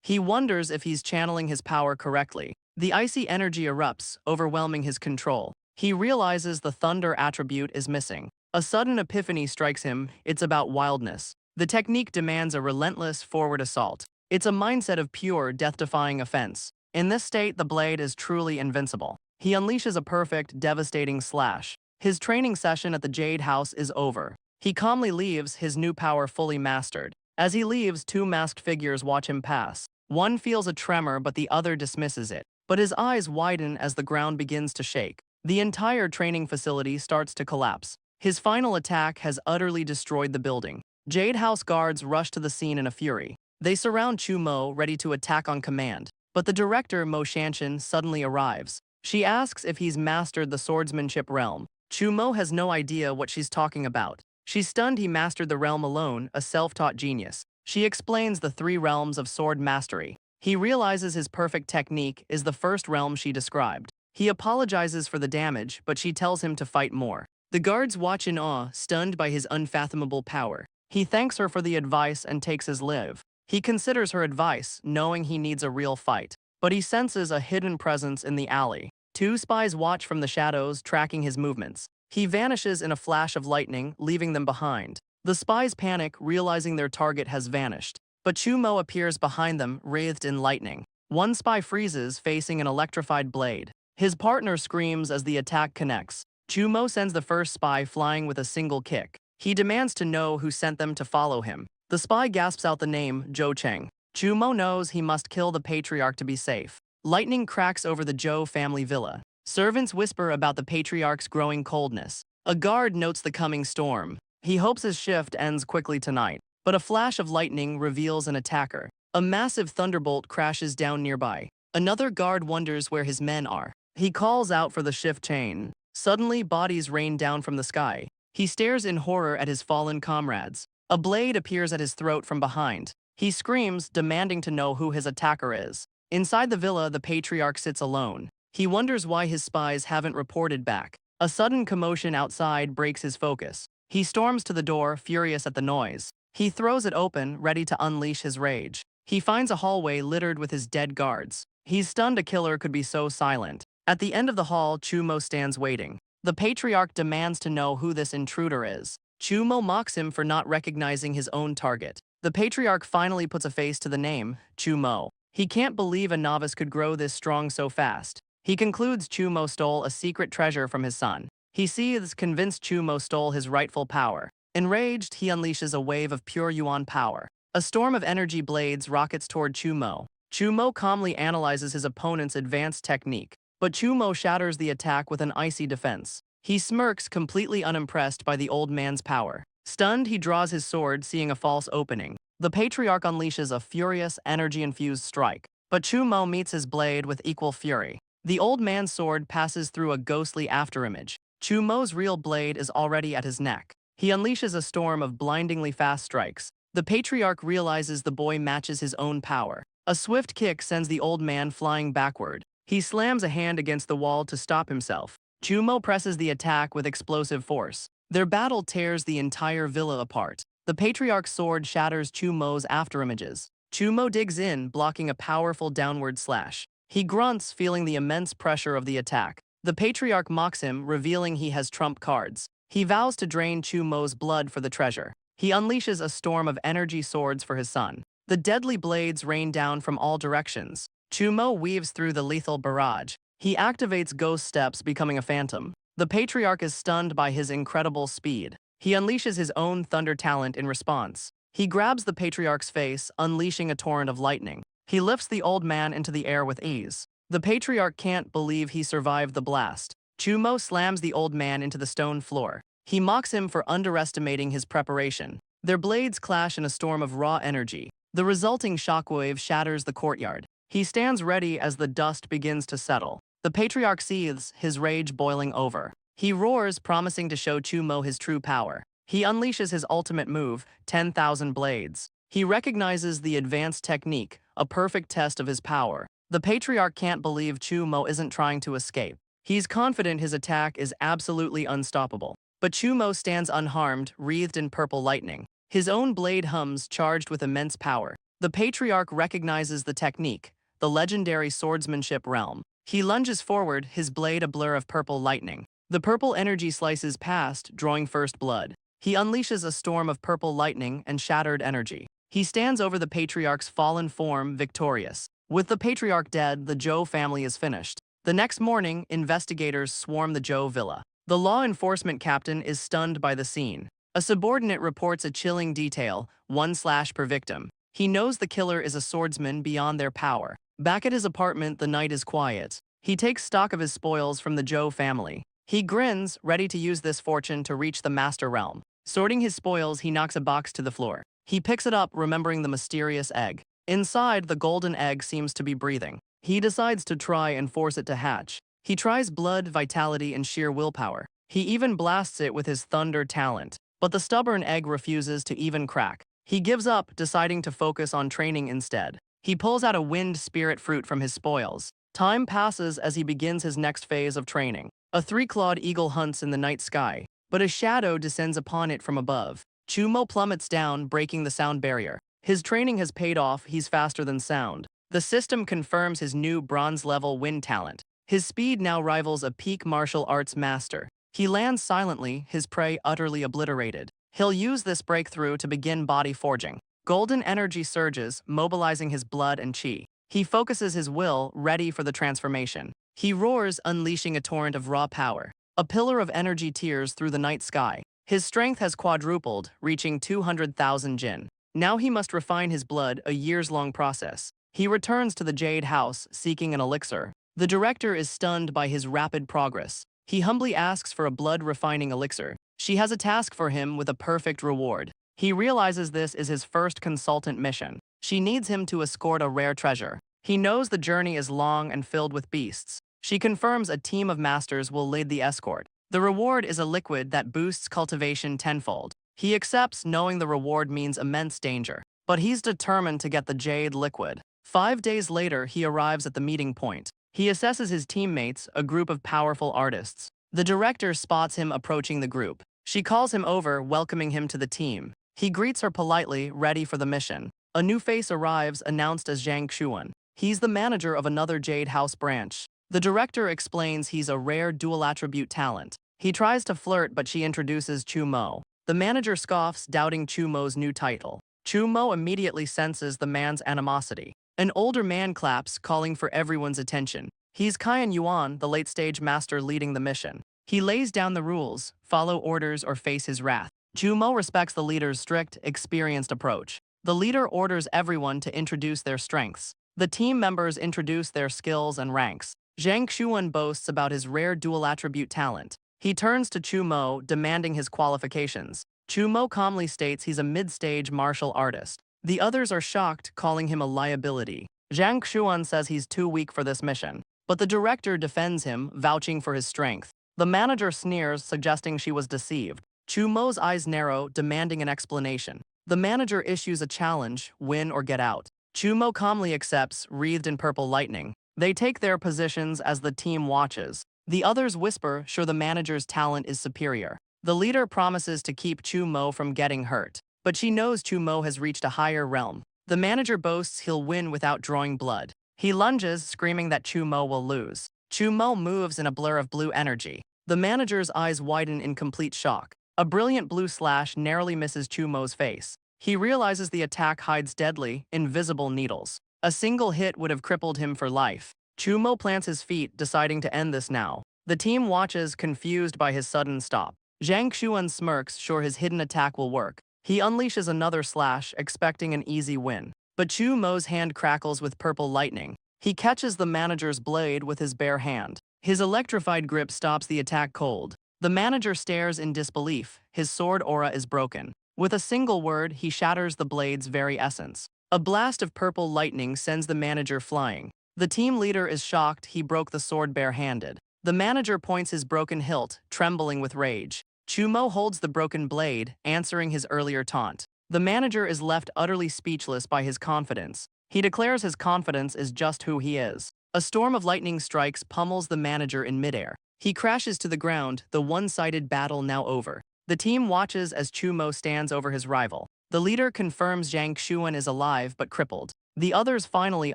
[SPEAKER 1] He wonders if he's channeling his power correctly. The icy energy erupts, overwhelming his control. He realizes the thunder attribute is missing. A sudden epiphany strikes him, it's about wildness. The technique demands a relentless forward assault. It's a mindset of pure, death-defying offense. In this state, the blade is truly invincible. He unleashes a perfect, devastating slash. His training session at the Jade House is over. He calmly leaves, his new power fully mastered. As he leaves, two masked figures watch him pass. One feels a tremor, but the other dismisses it. But his eyes widen as the ground begins to shake. The entire training facility starts to collapse. His final attack has utterly destroyed the building. Jade House guards rush to the scene in a fury. They surround Chu Mo, ready to attack on command. But the director, Mo Shanshan, suddenly arrives. She asks if he's mastered the swordsmanship realm. Chu Mo has no idea what she's talking about. She's stunned he mastered the realm alone, a self-taught genius. She explains the three realms of sword mastery. He realizes his perfect technique is the first realm she described. He apologizes for the damage, but she tells him to fight more. The guards watch in awe, stunned by his unfathomable power. He thanks her for the advice and takes his leave. He considers her advice, knowing he needs a real fight. But he senses a hidden presence in the alley. Two spies watch from the shadows, tracking his movements. He vanishes in a flash of lightning, leaving them behind. The spies panic, realizing their target has vanished. But Chu Mo appears behind them, wreathed in lightning. One spy freezes, facing an electrified blade. His partner screams as the attack connects. Chu Mo sends the first spy flying with a single kick. He demands to know who sent them to follow him. The spy gasps out the name, Zhou Cheng. Chu Mo knows he must kill the patriarch to be safe. Lightning cracks over the Zhou family villa. Servants whisper about the patriarch's growing coldness. A guard notes the coming storm. He hopes his shift ends quickly tonight. But a flash of lightning reveals an attacker. A massive thunderbolt crashes down nearby. Another guard wonders where his men are. He calls out for the shift chain. Suddenly, bodies rain down from the sky. He stares in horror at his fallen comrades. A blade appears at his throat from behind. He screams, demanding to know who his attacker is. Inside the villa, the patriarch sits alone. He wonders why his spies haven't reported back. A sudden commotion outside breaks his focus. He storms to the door, furious at the noise. He throws it open, ready to unleash his rage. He finds a hallway littered with his dead guards. He's stunned a killer could be so silent. At the end of the hall, Chu Mo stands waiting. The patriarch demands to know who this intruder is. Chu Mo mocks him for not recognizing his own target. The patriarch finally puts a face to the name, Chu Mo. He can't believe a novice could grow this strong so fast. He concludes Chu Mo stole a secret treasure from his son. He seethes, convinced Chu Mo stole his rightful power. Enraged, he unleashes a wave of pure Yuan power. A storm of energy blades rockets toward Chu Mo. Chu Mo calmly analyzes his opponent's advanced technique. But Chu Mo shatters the attack with an icy defense. He smirks, completely unimpressed by the old man's power. Stunned, he draws his sword, seeing a false opening. The patriarch unleashes a furious, energy-infused strike. But Chu Mo meets his blade with equal fury. The old man's sword passes through a ghostly afterimage. Chu Mo's real blade is already at his neck. He unleashes a storm of blindingly fast strikes. The patriarch realizes the boy matches his own power. A swift kick sends the old man flying backward. He slams a hand against the wall to stop himself. Chu Mo presses the attack with explosive force. Their battle tears the entire villa apart. The patriarch's sword shatters Chu Mo's afterimages. Chu Mo digs in, blocking a powerful downward slash. He grunts, feeling the immense pressure of the attack. The patriarch mocks him, revealing he has trump cards. He vows to drain Chu Mo's blood for the treasure. He unleashes a storm of energy swords for his son. The deadly blades rain down from all directions. Chu Mo weaves through the lethal barrage. He activates ghost steps, becoming a phantom. The patriarch is stunned by his incredible speed. He unleashes his own thunder talent in response. He grabs the patriarch's face, unleashing a torrent of lightning. He lifts the old man into the air with ease. The patriarch can't believe he survived the blast. Chu Mo slams the old man into the stone floor. He mocks him for underestimating his preparation. Their blades clash in a storm of raw energy. The resulting shockwave shatters the courtyard. He stands ready as the dust begins to settle. The patriarch seethes, his rage boiling over. He roars, promising to show Chu Mo his true power. He unleashes his ultimate move, 10,000 blades. He recognizes the advanced technique, a perfect test of his power. The patriarch can't believe Chu Mo isn't trying to escape. He's confident his attack is absolutely unstoppable. But Chumo stands unharmed, wreathed in purple lightning. His own blade hums, charged with immense power. The patriarch recognizes the technique, the legendary swordsmanship realm. He lunges forward, his blade a blur of purple lightning. The purple energy slices past, drawing first blood. He unleashes a storm of purple lightning and shattered energy. He stands over the patriarch's fallen form, victorious. With the patriarch dead, the Zhou family is finished. The next morning, investigators swarm the Zhou villa. The law enforcement captain is stunned by the scene. A subordinate reports a chilling detail, 1 slash per victim. He knows the killer is a swordsman beyond their power. Back at his apartment, the night is quiet. He takes stock of his spoils from the Zhou family. He grins, ready to use this fortune to reach the master realm. Sorting his spoils, he knocks a box to the floor. He picks it up, remembering the mysterious egg. Inside, the golden egg seems to be breathing. He decides to try and force it to hatch. He tries blood, vitality, and sheer willpower. He even blasts it with his thunder talent. But the stubborn egg refuses to even crack. He gives up, deciding to focus on training instead. He pulls out a wind spirit fruit from his spoils. Time passes as he begins his next phase of training. A three-clawed eagle hunts in the night sky, but a shadow descends upon it from above. Chumo plummets down, breaking the sound barrier. His training has paid off, he's faster than sound. The system confirms his new bronze-level wind talent. His speed now rivals a peak martial arts master. He lands silently, his prey utterly obliterated. He'll use this breakthrough to begin body forging. Golden energy surges, mobilizing his blood and chi. He focuses his will, ready for the transformation. He roars, unleashing a torrent of raw power. A pillar of energy tears through the night sky. His strength has quadrupled, reaching 200,000 jin. Now he must refine his blood, a years-long process. He returns to the Jade House, seeking an elixir. The director is stunned by his rapid progress. He humbly asks for a blood-refining elixir. She has a task for him with a perfect reward. He realizes this is his first consultant mission. She needs him to escort a rare treasure. He knows the journey is long and filled with beasts. She confirms a team of masters will lead the escort. The reward is a liquid that boosts cultivation tenfold. He accepts, knowing the reward means immense danger. But he's determined to get the jade liquid. 5 days later, he arrives at the meeting point. He assesses his teammates, a group of powerful artists. The director spots him approaching the group. She calls him over, welcoming him to the team. He greets her politely, ready for the mission. A new face arrives, announced as Zhang Xuan. He's the manager of another Jade House branch. The director explains he's a rare dual-attribute talent. He tries to flirt, but she introduces Chu Mo. The manager scoffs, doubting Chu Mo's new title. Chu Mo immediately senses the man's animosity. An older man claps, calling for everyone's attention. He's Qian Yuan, the late-stage master leading the mission. He lays down the rules, follow orders or face his wrath. Chu Mo respects the leader's strict, experienced approach. The leader orders everyone to introduce their strengths. The team members introduce their skills and ranks. Zhang Xuan boasts about his rare dual-attribute talent. He turns to Chu Mo, demanding his qualifications. Chu Mo calmly states he's a mid-stage martial artist. The others are shocked, calling him a liability. Zhang Xuan says he's too weak for this mission. But the director defends him, vouching for his strength. The manager sneers, suggesting she was deceived. Chu Mo's eyes narrow, demanding an explanation. The manager issues a challenge, win or get out. Chu Mo calmly accepts, wreathed in purple lightning. They take their positions as the team watches. The others whisper, sure the manager's talent is superior. The leader promises to keep Chu Mo from getting hurt. But she knows Chu Mo has reached a higher realm. The manager boasts he'll win without drawing blood. He lunges, screaming that Chu Mo will lose. Chu Mo moves in a blur of blue energy. The manager's eyes widen in complete shock. A brilliant blue slash narrowly misses Chu Mo's face. He realizes the attack hides deadly, invisible needles. A single hit would have crippled him for life. Chu Mo plants his feet, deciding to end this now. The team watches, confused by his sudden stop. Zhang Xuan smirks, sure his hidden attack will work. He unleashes another slash, expecting an easy win. But Chu Mo's hand crackles with purple lightning. He catches the manager's blade with his bare hand. His electrified grip stops the attack cold. The manager stares in disbelief. His sword aura is broken. With a single word, he shatters the blade's very essence. A blast of purple lightning sends the manager flying. The team leader is shocked, he broke the sword bare-handed. The manager points his broken hilt, trembling with rage. Chu Mo holds the broken blade, answering his earlier taunt. The manager is left utterly speechless by his confidence. He declares his confidence is just who he is. A storm of lightning strikes pummels the manager in midair. He crashes to the ground, the one-sided battle now over. The team watches as Chumo stands over his rival. The leader confirms Zhang Xuan is alive but crippled. The others finally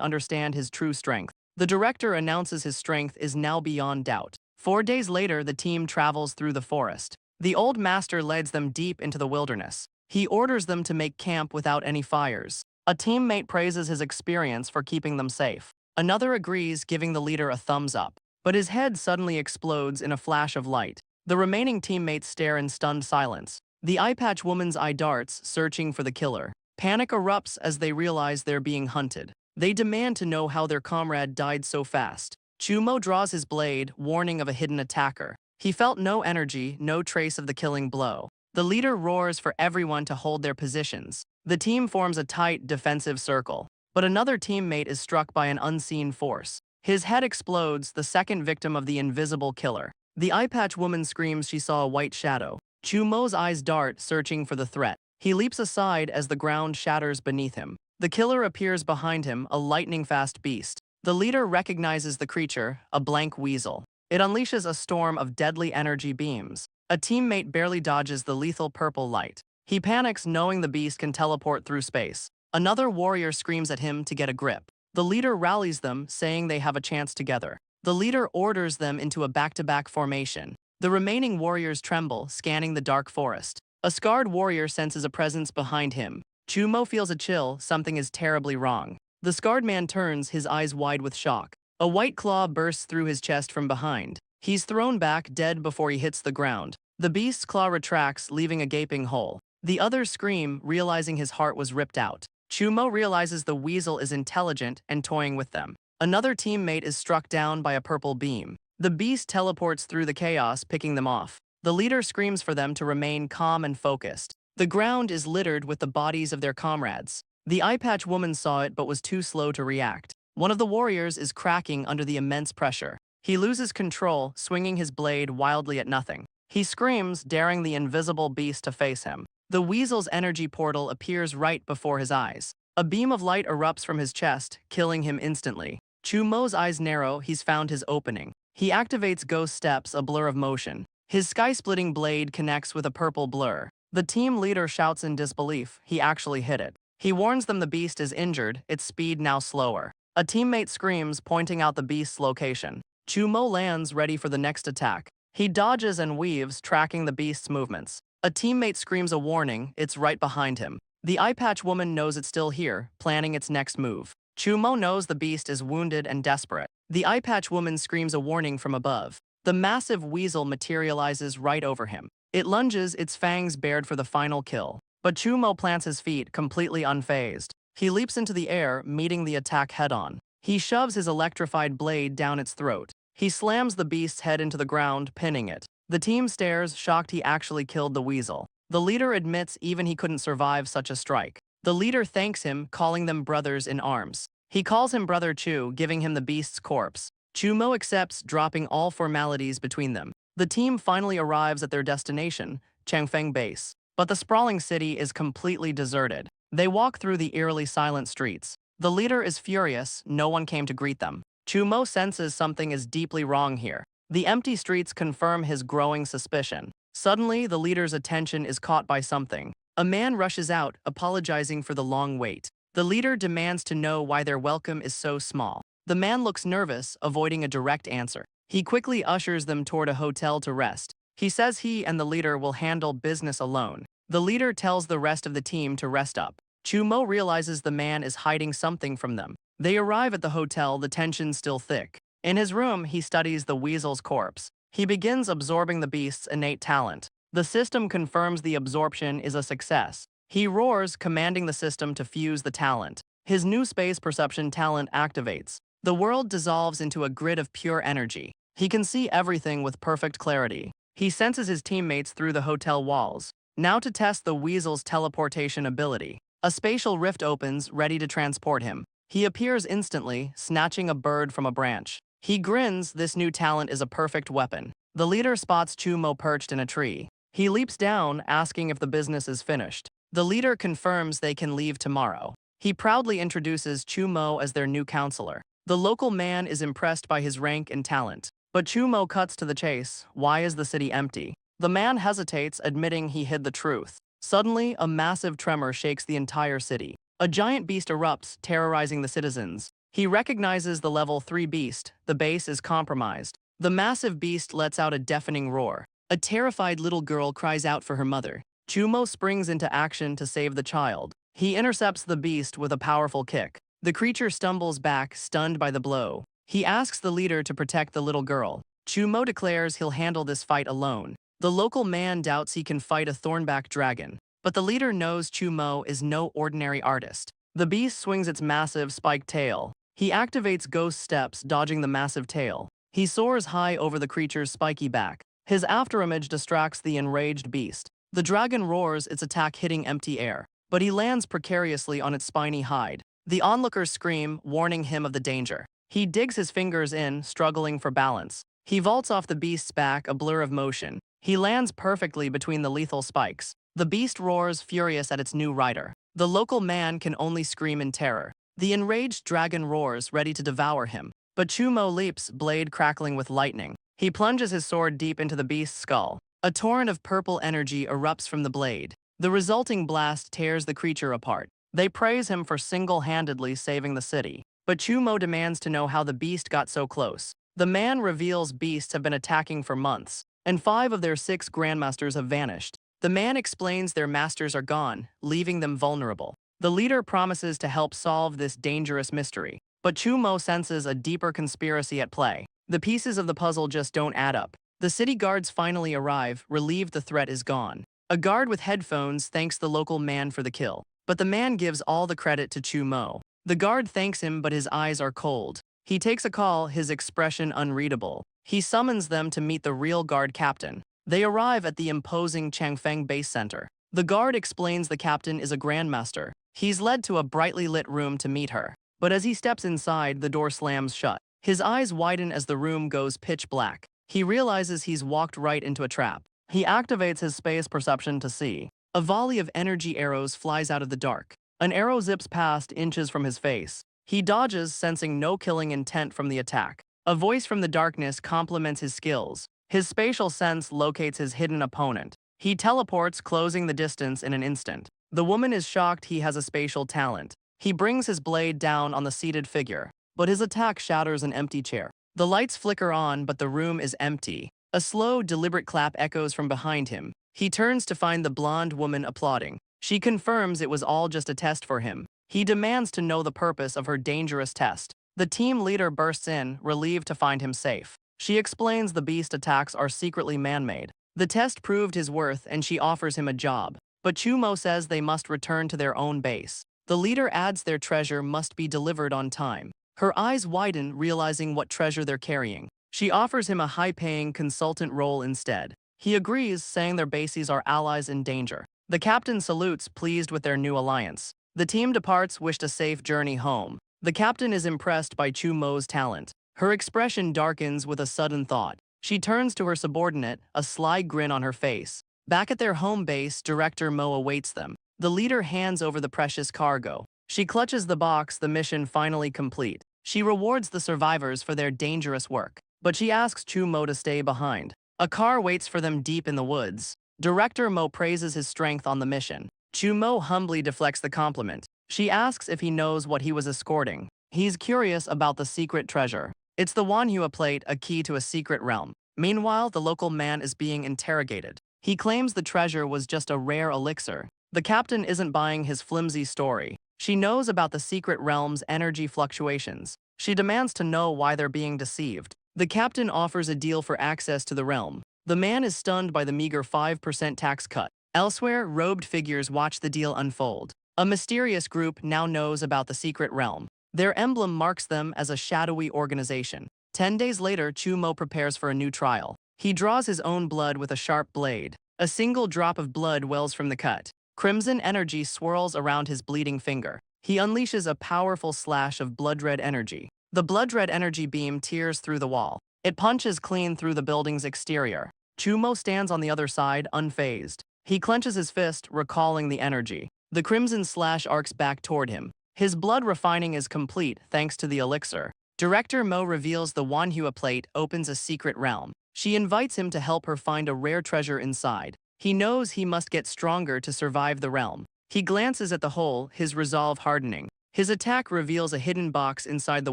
[SPEAKER 1] understand his true strength. The director announces his strength is now beyond doubt. 4 days later, the team travels through the forest. The old master leads them deep into the wilderness. He orders them to make camp without any fires. A teammate praises his experience for keeping them safe. Another agrees, giving the leader a thumbs up. But his head suddenly explodes in a flash of light. The remaining teammates stare in stunned silence. The eye-patch woman's eye darts, searching for the killer. Panic erupts as they realize they're being hunted. They demand to know how their comrade died so fast. Chumo draws his blade, warning of a hidden attacker. He felt no energy, no trace of the killing blow. The leader roars for everyone to hold their positions. The team forms a tight, defensive circle. But another teammate is struck by an unseen force. His head explodes, the second victim of the invisible killer. The eye-patch woman screams she saw a white shadow. Chumo's eyes dart, searching for the threat. He leaps aside as the ground shatters beneath him. The killer appears behind him, a lightning-fast beast. The leader recognizes the creature, a blank weasel. It unleashes a storm of deadly energy beams. A teammate barely dodges the lethal purple light. He panics, knowing the beast can teleport through space. Another warrior screams at him to get a grip. The leader rallies them, saying they have a chance together. The leader orders them into a back-to-back formation. The remaining warriors tremble, scanning the dark forest. A scarred warrior senses a presence behind him. Chumo feels a chill, something is terribly wrong. The scarred man turns, his eyes wide with shock. A white claw bursts through his chest from behind. He's thrown back, dead before he hits the ground. The beast's claw retracts, leaving a gaping hole. The others scream, realizing his heart was ripped out. Chumo realizes the weasel is intelligent and toying with them. Another teammate is struck down by a purple beam. The beast teleports through the chaos, picking them off. The leader screams for them to remain calm and focused. The ground is littered with the bodies of their comrades. The eye-patch woman saw it but was too slow to react. One of the warriors is cracking under the immense pressure. He loses control, swinging his blade wildly at nothing. He screams, daring the invisible beast to face him. The weasel's energy portal appears right before his eyes. A beam of light erupts from his chest, killing him instantly. Chumo's eyes narrow, he's found his opening. He activates Ghost Steps, a blur of motion. His sky-splitting blade connects with a purple blur. The team leader shouts in disbelief, he actually hit it. He warns them the beast is injured, its speed now slower. A teammate screams, pointing out the beast's location. Chumo lands, ready for the next attack. He dodges and weaves, tracking the beast's movements. A teammate screams a warning, it's right behind him. The eye-patch woman knows it's still here, planning its next move. Chumo knows the beast is wounded and desperate. The eye-patch woman screams a warning from above. The massive weasel materializes right over him. It lunges, its fangs bared for the final kill. But Chumo plants his feet, completely unfazed. He leaps into the air, meeting the attack head-on. He shoves his electrified blade down its throat. He slams the beast's head into the ground, pinning it. The team stares, shocked he actually killed the weasel. The leader admits even he couldn't survive such a strike. The leader thanks him, calling them brothers in arms. He calls him Brother Chu, giving him the beast's corpse. Chumo accepts, dropping all formalities between them. The team finally arrives at their destination, Changfeng Base. But the sprawling city is completely deserted. They walk through the eerily silent streets. The leader is furious, no one came to greet them. Chumo senses something is deeply wrong here. The empty streets confirm his growing suspicion. Suddenly, the leader's attention is caught by something. A man rushes out, apologizing for the long wait. The leader demands to know why their welcome is so small. The man looks nervous, avoiding a direct answer. He quickly ushers them toward a hotel to rest. He says he and the leader will handle business alone. The leader tells the rest of the team to rest up. Chumo realizes the man is hiding something from them. They arrive at the hotel, the tension still thick. In his room, he studies the weasel's corpse. He begins absorbing the beast's innate talent. The system confirms the absorption is a success. He roars, commanding the system to fuse the talent. His new space perception talent activates. The world dissolves into a grid of pure energy. He can see everything with perfect clarity. He senses his teammates through the hotel walls. Now to test the weasel's teleportation ability. A spatial rift opens, ready to transport him. He appears instantly, snatching a bird from a branch. He grins, this new talent is a perfect weapon. The leader spots Chumo perched in a tree. He leaps down, asking if the business is finished. The leader confirms they can leave tomorrow. He proudly introduces Chumo as their new counselor. The local man is impressed by his rank and talent. But Chumo cuts to the chase. Why is the city empty? The man hesitates, admitting he hid the truth. Suddenly, a massive tremor shakes the entire city. A giant beast erupts, terrorizing the citizens. He recognizes the level 3 beast. The base is compromised. The massive beast lets out a deafening roar. A terrified little girl cries out for her mother. Chumo springs into action to save the child. He intercepts the beast with a powerful kick. The creature stumbles back, stunned by the blow. He asks the leader to protect the little girl. Chumo declares he'll handle this fight alone. The local man doubts he can fight a thornback dragon, but the leader knows Chumo is no ordinary artist. The beast swings its massive, spiked tail. He activates ghost steps, dodging the massive tail. He soars high over the creature's spiky back. His afterimage distracts the enraged beast. The dragon roars, its attack hitting empty air, but he lands precariously on its spiny hide. The onlookers scream, warning him of the danger. He digs his fingers in, struggling for balance. He vaults off the beast's back, a blur of motion. He lands perfectly between the lethal spikes. The beast roars, furious at its new rider. The local man can only scream in terror. The enraged dragon roars, ready to devour him. But Chumo leaps, blade crackling with lightning. He plunges his sword deep into the beast's skull. A torrent of purple energy erupts from the blade. The resulting blast tears the creature apart. They praise him for single-handedly saving the city. But Chumo demands to know how the beast got so close. The man reveals beasts have been attacking for months, and 5 of their 6 grandmasters have vanished. The man explains their masters are gone, leaving them vulnerable. The leader promises to help solve this dangerous mystery, but Chumo senses a deeper conspiracy at play. The pieces of the puzzle just don't add up. The city guards finally arrive, relieved the threat is gone. A guard with headphones thanks the local man for the kill, but the man gives all the credit to Chumo. The guard thanks him, but his eyes are cold. He takes a call, his expression unreadable. He summons them to meet the real guard captain. They arrive at the imposing Changfeng base center. The guard explains the captain is a grandmaster. He's led to a brightly lit room to meet her. But as he steps inside, the door slams shut. His eyes widen as the room goes pitch black. He realizes he's walked right into a trap. He activates his space perception to see. A volley of energy arrows flies out of the dark. An arrow zips past, inches from his face. He dodges, sensing no killing intent from the attack. A voice from the darkness compliments his skills. His spatial sense locates his hidden opponent. He teleports, closing the distance in an instant. The woman is shocked he has a spatial talent. He brings his blade down on the seated figure, but his attack shatters an empty chair. The lights flicker on, but the room is empty. A slow, deliberate clap echoes from behind him. He turns to find the blonde woman applauding. She confirms it was all just a test for him. He demands to know the purpose of her dangerous test. The team leader bursts in, relieved to find him safe. She explains the beast attacks are secretly man-made. The test proved his worth and she offers him a job. But Chumo says they must return to their own base. The leader adds their treasure must be delivered on time. Her eyes widen, realizing what treasure they're carrying. She offers him a high-paying consultant role instead. He agrees, saying their bases are allies in danger. The captain salutes, pleased with their new alliance. The team departs, wished a safe journey home. The captain is impressed by Chumo's talent. Her expression darkens with a sudden thought. She turns to her subordinate, a sly grin on her face. Back at their home base, Director Mo awaits them. The leader hands over the precious cargo. She clutches the box, the mission finally complete. She rewards the survivors for their dangerous work, but she asks Chumo to stay behind. A car waits for them deep in the woods. Director Mo praises his strength on the mission. Chumo humbly deflects the compliment. She asks if he knows what he was escorting. He's curious about the secret treasure. It's the Manhwa plate, a key to a secret realm. Meanwhile, the local man is being interrogated. He claims the treasure was just a rare elixir. The captain isn't buying his flimsy story. She knows about the secret realm's energy fluctuations. She demands to know why they're being deceived. The captain offers a deal for access to the realm. The man is stunned by the meager 5% tax cut. Elsewhere, robed figures watch the deal unfold. A mysterious group now knows about the secret realm. Their emblem marks them as a shadowy organization. 10 days later, Chumo prepares for a new trial. He draws his own blood with a sharp blade. A single drop of blood wells from the cut. Crimson energy swirls around his bleeding finger. He unleashes a powerful slash of blood-red energy. The blood-red energy beam tears through the wall. It punches clean through the building's exterior. Chumo stands on the other side, unfazed. He clenches his fist, recalling the energy. The crimson slash arcs back toward him. His blood refining is complete thanks to the elixir. Director Mo reveals the Wanhua plate opens a secret realm. She invites him to help her find a rare treasure inside. He knows he must get stronger to survive the realm. He glances at the hole, his resolve hardening. His attack reveals a hidden box inside the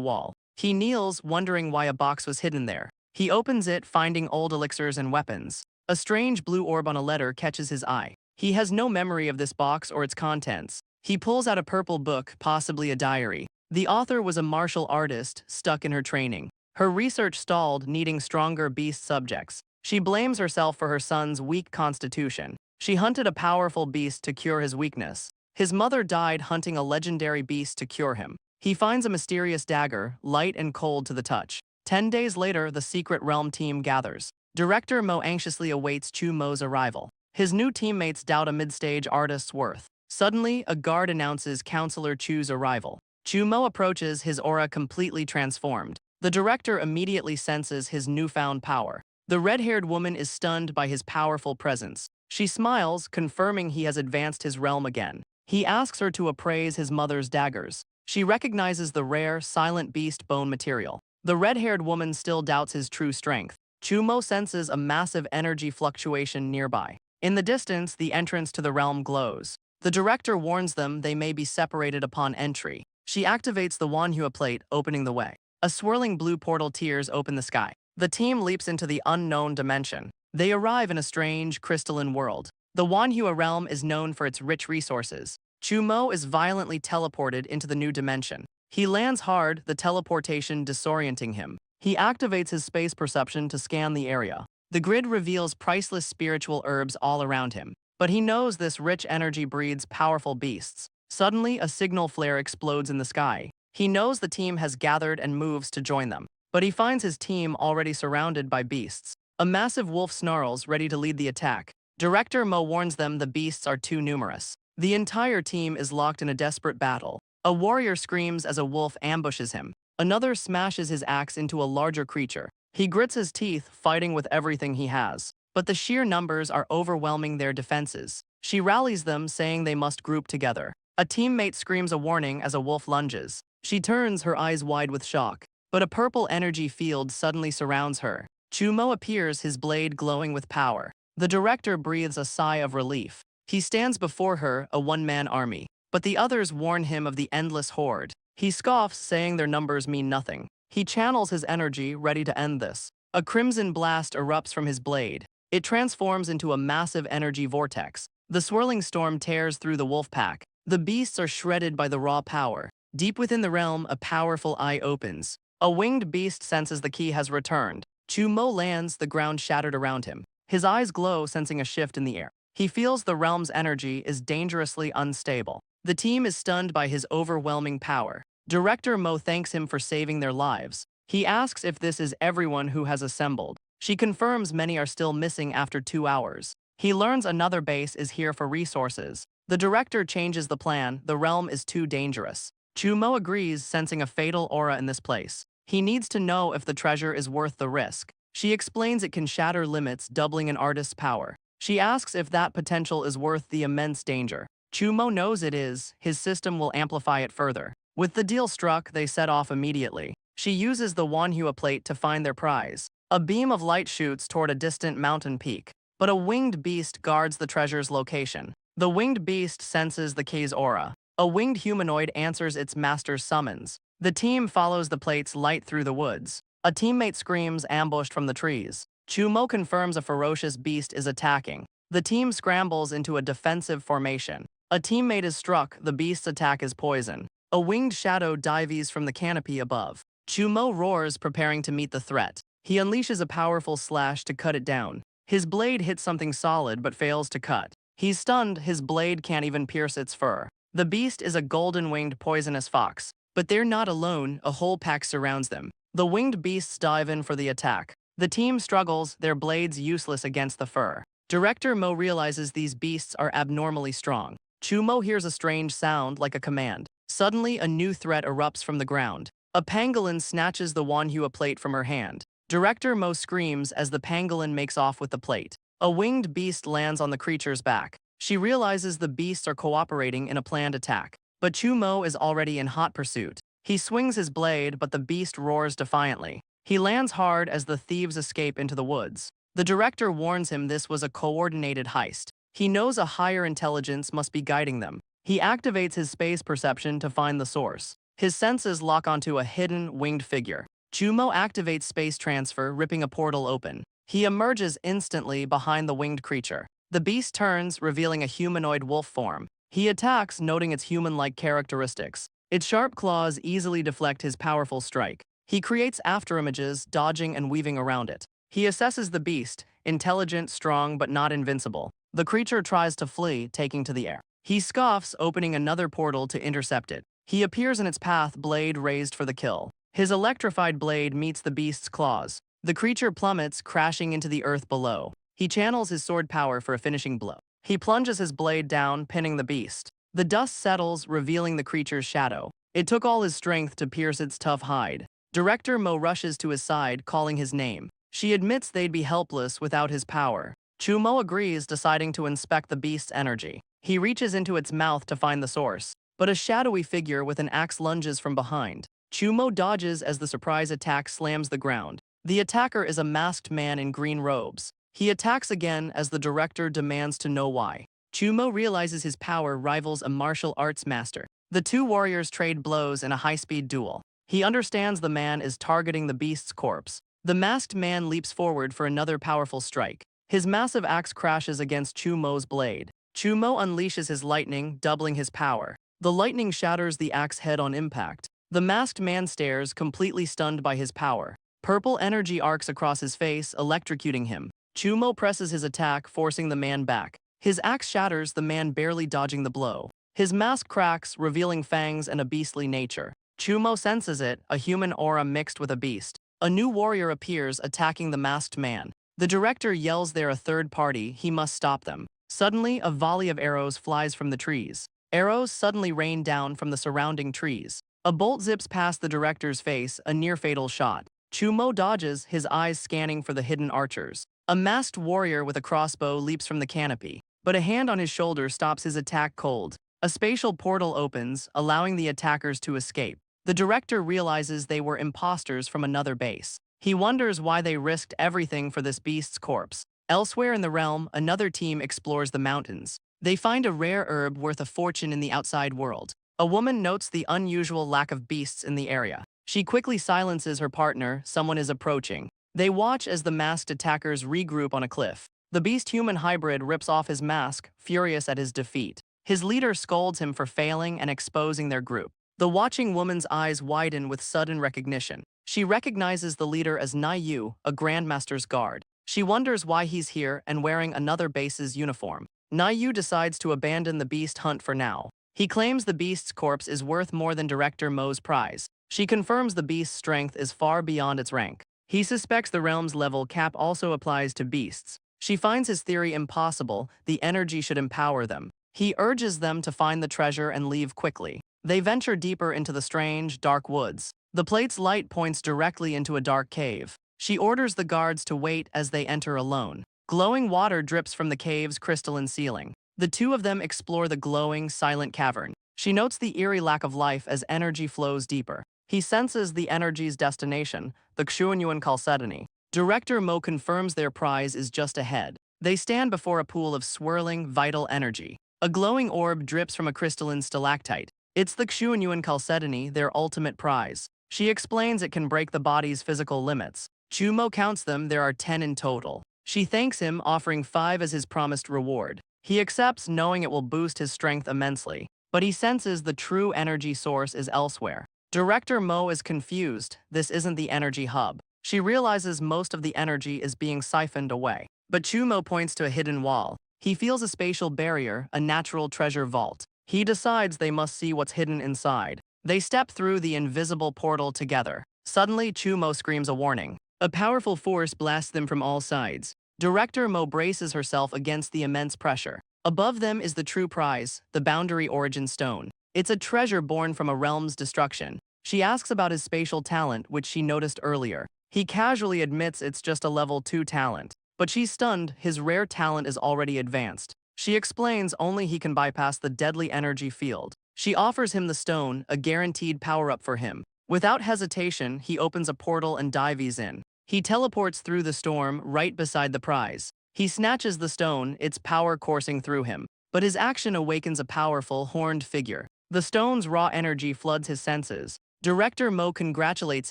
[SPEAKER 1] wall. He kneels, wondering why a box was hidden there. He opens it, finding old elixirs and weapons. A strange blue orb on a letter catches his eye. He has no memory of this box or its contents. He pulls out a purple book, possibly a diary. The author was a martial artist, stuck in her training. Her research stalled, needing stronger beast subjects. She blames herself for her son's weak constitution. She hunted a powerful beast to cure his weakness. His mother died hunting a legendary beast to cure him. He finds a mysterious dagger, light and cold to the touch. 10 days later, the Secret Realm team gathers. Director Mo anxiously awaits Chu Mo's arrival. His new teammates doubt a mid-stage artist's worth. Suddenly, a guard announces Counselor Chu's arrival. Chu Mo approaches, his aura completely transformed. The director immediately senses his newfound power. The red-haired woman is stunned by his powerful presence. She smiles, confirming he has advanced his realm again. He asks her to appraise his mother's daggers. She recognizes the rare, silent beast bone material. The red-haired woman still doubts his true strength. Chu Mo senses a massive energy fluctuation nearby. In the distance, the entrance to the realm glows. The director warns them they may be separated upon entry. She activates the Wanhua plate, opening the way. A swirling blue portal tears open the sky. The team leaps into the unknown dimension. They arrive in a strange, crystalline world. The Wanhua realm is known for its rich resources. Chu Mo is violently teleported into the new dimension. He lands hard, the teleportation disorienting him. He activates his space perception to scan the area. The grid reveals priceless spiritual herbs all around him. But he knows this rich energy breeds powerful beasts. Suddenly, a signal flare explodes in the sky. He knows the team has gathered and moves to join them. But he finds his team already surrounded by beasts. A massive wolf snarls, ready to lead the attack. Director Mo warns them the beasts are too numerous. The entire team is locked in a desperate battle. A warrior screams as a wolf ambushes him. Another smashes his axe into a larger creature. He grits his teeth, fighting with everything he has. But the sheer numbers are overwhelming their defenses. She rallies them, saying they must group together. A teammate screams a warning as a wolf lunges. She turns, her eyes wide with shock. But a purple energy field suddenly surrounds her. Chu Mo appears, his blade glowing with power. The director breathes a sigh of relief. He stands before her, a one-man army. But the others warn him of the endless horde. He scoffs, saying their numbers mean nothing. He channels his energy, ready to end this. A crimson blast erupts from his blade. It transforms into a massive energy vortex. The swirling storm tears through the wolf pack. The beasts are shredded by the raw power. Deep within the realm, a powerful eye opens. A winged beast senses the key has returned. Chu Mo lands, the ground shattered around him. His eyes glow, sensing a shift in the air. He feels the realm's energy is dangerously unstable. The team is stunned by his overwhelming power. Director Mo thanks him for saving their lives. He asks if this is everyone who has assembled. She confirms many are still missing after 2 hours. He learns another base is here for resources. The director changes the plan, the realm is too dangerous. Chu Mo agrees, sensing a fatal aura in this place. He needs to know if the treasure is worth the risk. She explains it can shatter limits, doubling an artist's power. She asks if that potential is worth the immense danger. Chu Mo knows it is, his system will amplify it further. With the deal struck, they set off immediately. She uses the Wanhua plate to find their prize. A beam of light shoots toward a distant mountain peak. But a winged beast guards the treasure's location. The winged beast senses the key's aura. A winged humanoid answers its master's summons. The team follows the plate's light through the woods. A teammate screams, ambushed from the trees. Chu Mo confirms a ferocious beast is attacking. The team scrambles into a defensive formation. A teammate is struck, the beast's attack is poison. A winged shadow dives from the canopy above. Chu Mo roars, preparing to meet the threat. He unleashes a powerful slash to cut it down. His blade hits something solid but fails to cut. He's stunned, his blade can't even pierce its fur. The beast is a golden-winged poisonous fox. But they're not alone, a whole pack surrounds them. The winged beasts dive in for the attack. The team struggles, their blades useless against the fur. Director Mo realizes these beasts are abnormally strong. Chu Mo hears a strange sound, like a command. Suddenly, a new threat erupts from the ground. A pangolin snatches the Wanhua plate from her hand. Director Mo screams as the pangolin makes off with the plate. A winged beast lands on the creature's back. She realizes the beasts are cooperating in a planned attack. But Chu Mo is already in hot pursuit. He swings his blade, but the beast roars defiantly. He lands hard as the thieves escape into the woods. The director warns him this was a coordinated heist. He knows a higher intelligence must be guiding them. He activates his space perception to find the source. His senses lock onto a hidden, winged figure. Chumo activates space transfer, ripping a portal open. He emerges instantly behind the winged creature. The beast turns, revealing a humanoid wolf form. He attacks, noting its human-like characteristics. Its sharp claws easily deflect his powerful strike. He creates afterimages, dodging and weaving around it. He assesses the beast, intelligent, strong, but not invincible. The creature tries to flee, taking to the air. He scoffs, opening another portal to intercept it. He appears in its path, blade raised for the kill. His electrified blade meets the beast's claws. The creature plummets, crashing into the earth below. He channels his sword power for a finishing blow. He plunges his blade down, pinning the beast. The dust settles, revealing the creature's shadow. It took all his strength to pierce its tough hide. Director Mo rushes to his side, calling his name. She admits they'd be helpless without his power. Chumo agrees, deciding to inspect the beast's energy. He reaches into its mouth to find the source, but a shadowy figure with an axe lunges from behind. Chumo dodges as the surprise attack slams the ground. The attacker is a masked man in green robes. He attacks again as the director demands to know why. Chumo realizes his power rivals a martial arts master. The two warriors trade blows in a high-speed duel. He understands the man is targeting the beast's corpse. The masked man leaps forward for another powerful strike. His massive axe crashes against Chumo's blade. Chumo unleashes his lightning, doubling his power. The lightning shatters the axe head on impact. The masked man stares, completely stunned by his power. Purple energy arcs across his face, electrocuting him. Chumo presses his attack, forcing the man back. His axe shatters, the man barely dodging the blow. His mask cracks, revealing fangs and a beastly nature. Chumo senses it, a human aura mixed with a beast. A new warrior appears, attacking the masked man. The director yells they're a third party, he must stop them. Suddenly, a volley of arrows flies from the trees. Arrows suddenly rain down from the surrounding trees. A bolt zips past the director's face, a near-fatal shot. Chumo dodges, his eyes scanning for the hidden archers. A masked warrior with a crossbow leaps from the canopy, but a hand on his shoulder stops his attack cold. A spatial portal opens, allowing the attackers to escape. The director realizes they were imposters from another base. He wonders why they risked everything for this beast's corpse. Elsewhere in the realm, another team explores the mountains. They find a rare herb worth a fortune in the outside world. A woman notes the unusual lack of beasts in the area. She quickly silences her partner, someone is approaching. They watch as the masked attackers regroup on a cliff. The beast-human hybrid rips off his mask, furious at his defeat. His leader scolds him for failing and exposing their group. The watching woman's eyes widen with sudden recognition. She recognizes the leader as Naiyu, a Grandmaster's guard. She wonders why he's here and wearing another base's uniform. Naiyu decides to abandon the beast hunt for now. He claims the beast's corpse is worth more than Director Mo's prize. She confirms the beast's strength is far beyond its rank. He suspects the realm's level cap also applies to beasts. She finds his theory impossible, the energy should empower them. He urges them to find the treasure and leave quickly. They venture deeper into the strange, dark woods. The plate's light points directly into a dark cave. She orders the guards to wait as they enter alone. Glowing water drips from the cave's crystalline ceiling. The two of them explore the glowing, silent cavern. She notes the eerie lack of life as energy flows deeper. He senses the energy's destination, the Xuanyuan Chalcedony. Director Mo confirms their prize is just ahead. They stand before a pool of swirling, vital energy. A glowing orb drips from a crystalline stalactite. It's the Xuanyuan Chalcedony, their ultimate prize. She explains it can break the body's physical limits. Chumo counts them, there are 10 in total. She thanks him, offering 5 as his promised reward. He accepts, knowing it will boost his strength immensely. But he senses the true energy source is elsewhere. Director Mo is confused, this isn't the energy hub. She realizes most of the energy is being siphoned away. But Chumo points to a hidden wall. He feels a spatial barrier, a natural treasure vault. He decides they must see what's hidden inside. They step through the invisible portal together. Suddenly, Chumo screams a warning. A powerful force blasts them from all sides. Director Mo braces herself against the immense pressure. Above them is the true prize, the Boundary Origin Stone. It's a treasure born from a realm's destruction. She asks about his spatial talent, which she noticed earlier. He casually admits it's just a level 2 talent. But she's stunned, his rare talent is already advanced. She explains only he can bypass the deadly energy field. She offers him the stone, a guaranteed power-up for him. Without hesitation, he opens a portal and dives in. He teleports through the storm right beside the prize. He snatches the stone, its power coursing through him. But his action awakens a powerful, horned figure. The stone's raw energy floods his senses. Director Mo congratulates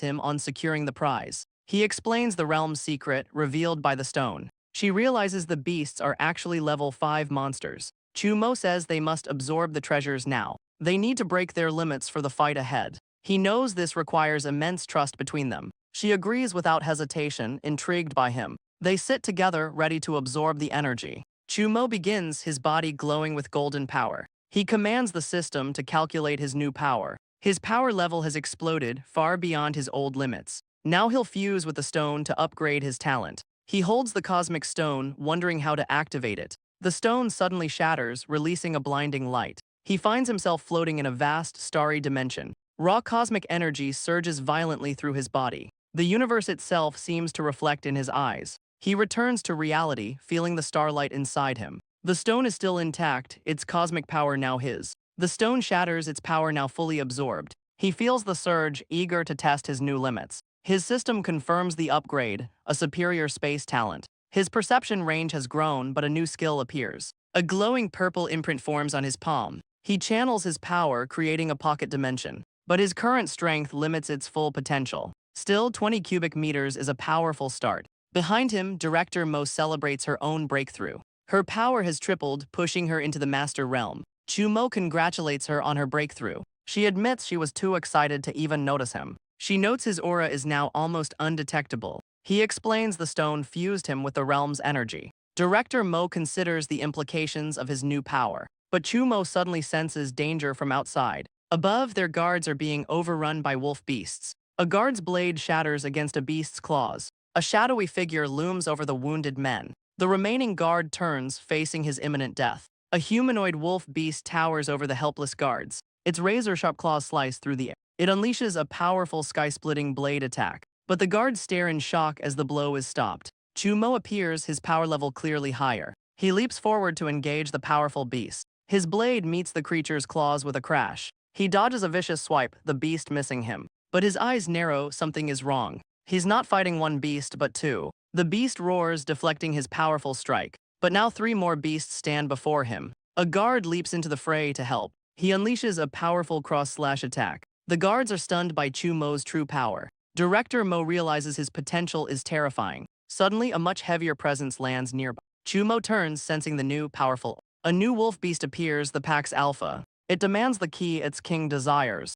[SPEAKER 1] him on securing the prize. He explains the realm's secret, revealed by the stone. She realizes the beasts are actually level 5 monsters. Chumo says they must absorb the treasures now. They need to break their limits for the fight ahead. He knows this requires immense trust between them. She agrees without hesitation, intrigued by him. They sit together, ready to absorb the energy. Chumo begins, his body glowing with golden power. He commands the system to calculate his new power. His power level has exploded, far beyond his old limits. Now he'll fuse with the stone to upgrade his talent. He holds the cosmic stone, wondering how to activate it. The stone suddenly shatters, releasing a blinding light. He finds himself floating in a vast, starry dimension. Raw cosmic energy surges violently through his body. The universe itself seems to reflect in his eyes. He returns to reality, feeling the starlight inside him. The stone is still intact, its cosmic power now his. The stone shatters, its power now fully absorbed. He feels the surge, eager to test his new limits. His system confirms the upgrade, a superior space talent. His perception range has grown, but a new skill appears. A glowing purple imprint forms on his palm. He channels his power, creating a pocket dimension. But his current strength limits its full potential. Still, 20 cubic meters is a powerful start. Behind him, Director Mo celebrates her own breakthrough. Her power has tripled, pushing her into the master realm. Chumo congratulates her on her breakthrough. She admits she was too excited to even notice him. She notes his aura is now almost undetectable. He explains the stone fused him with the realm's energy. Director Mo considers the implications of his new power. But Chumo suddenly senses danger from outside. Above, their guards are being overrun by wolf beasts. A guard's blade shatters against a beast's claws. A shadowy figure looms over the wounded men. The remaining guard turns, facing his imminent death. A humanoid wolf beast towers over the helpless guards. Its razor-sharp claws slice through the air. It unleashes a powerful sky-splitting blade attack. But the guards stare in shock as the blow is stopped. Chumo appears, his power level clearly higher. He leaps forward to engage the powerful beast. His blade meets the creature's claws with a crash. He dodges a vicious swipe, the beast missing him. But his eyes narrow, something is wrong. He's not fighting one beast, but two. The beast roars, deflecting his powerful strike. But now 3 more beasts stand before him. A guard leaps into the fray to help. He unleashes a powerful cross-slash attack. The guards are stunned by Chumo's true power. Director Mo realizes his potential is terrifying. Suddenly, a much heavier presence lands nearby. Chumo turns, sensing the new, powerful. A new wolf beast appears, the pack's alpha. It demands the key its king desires.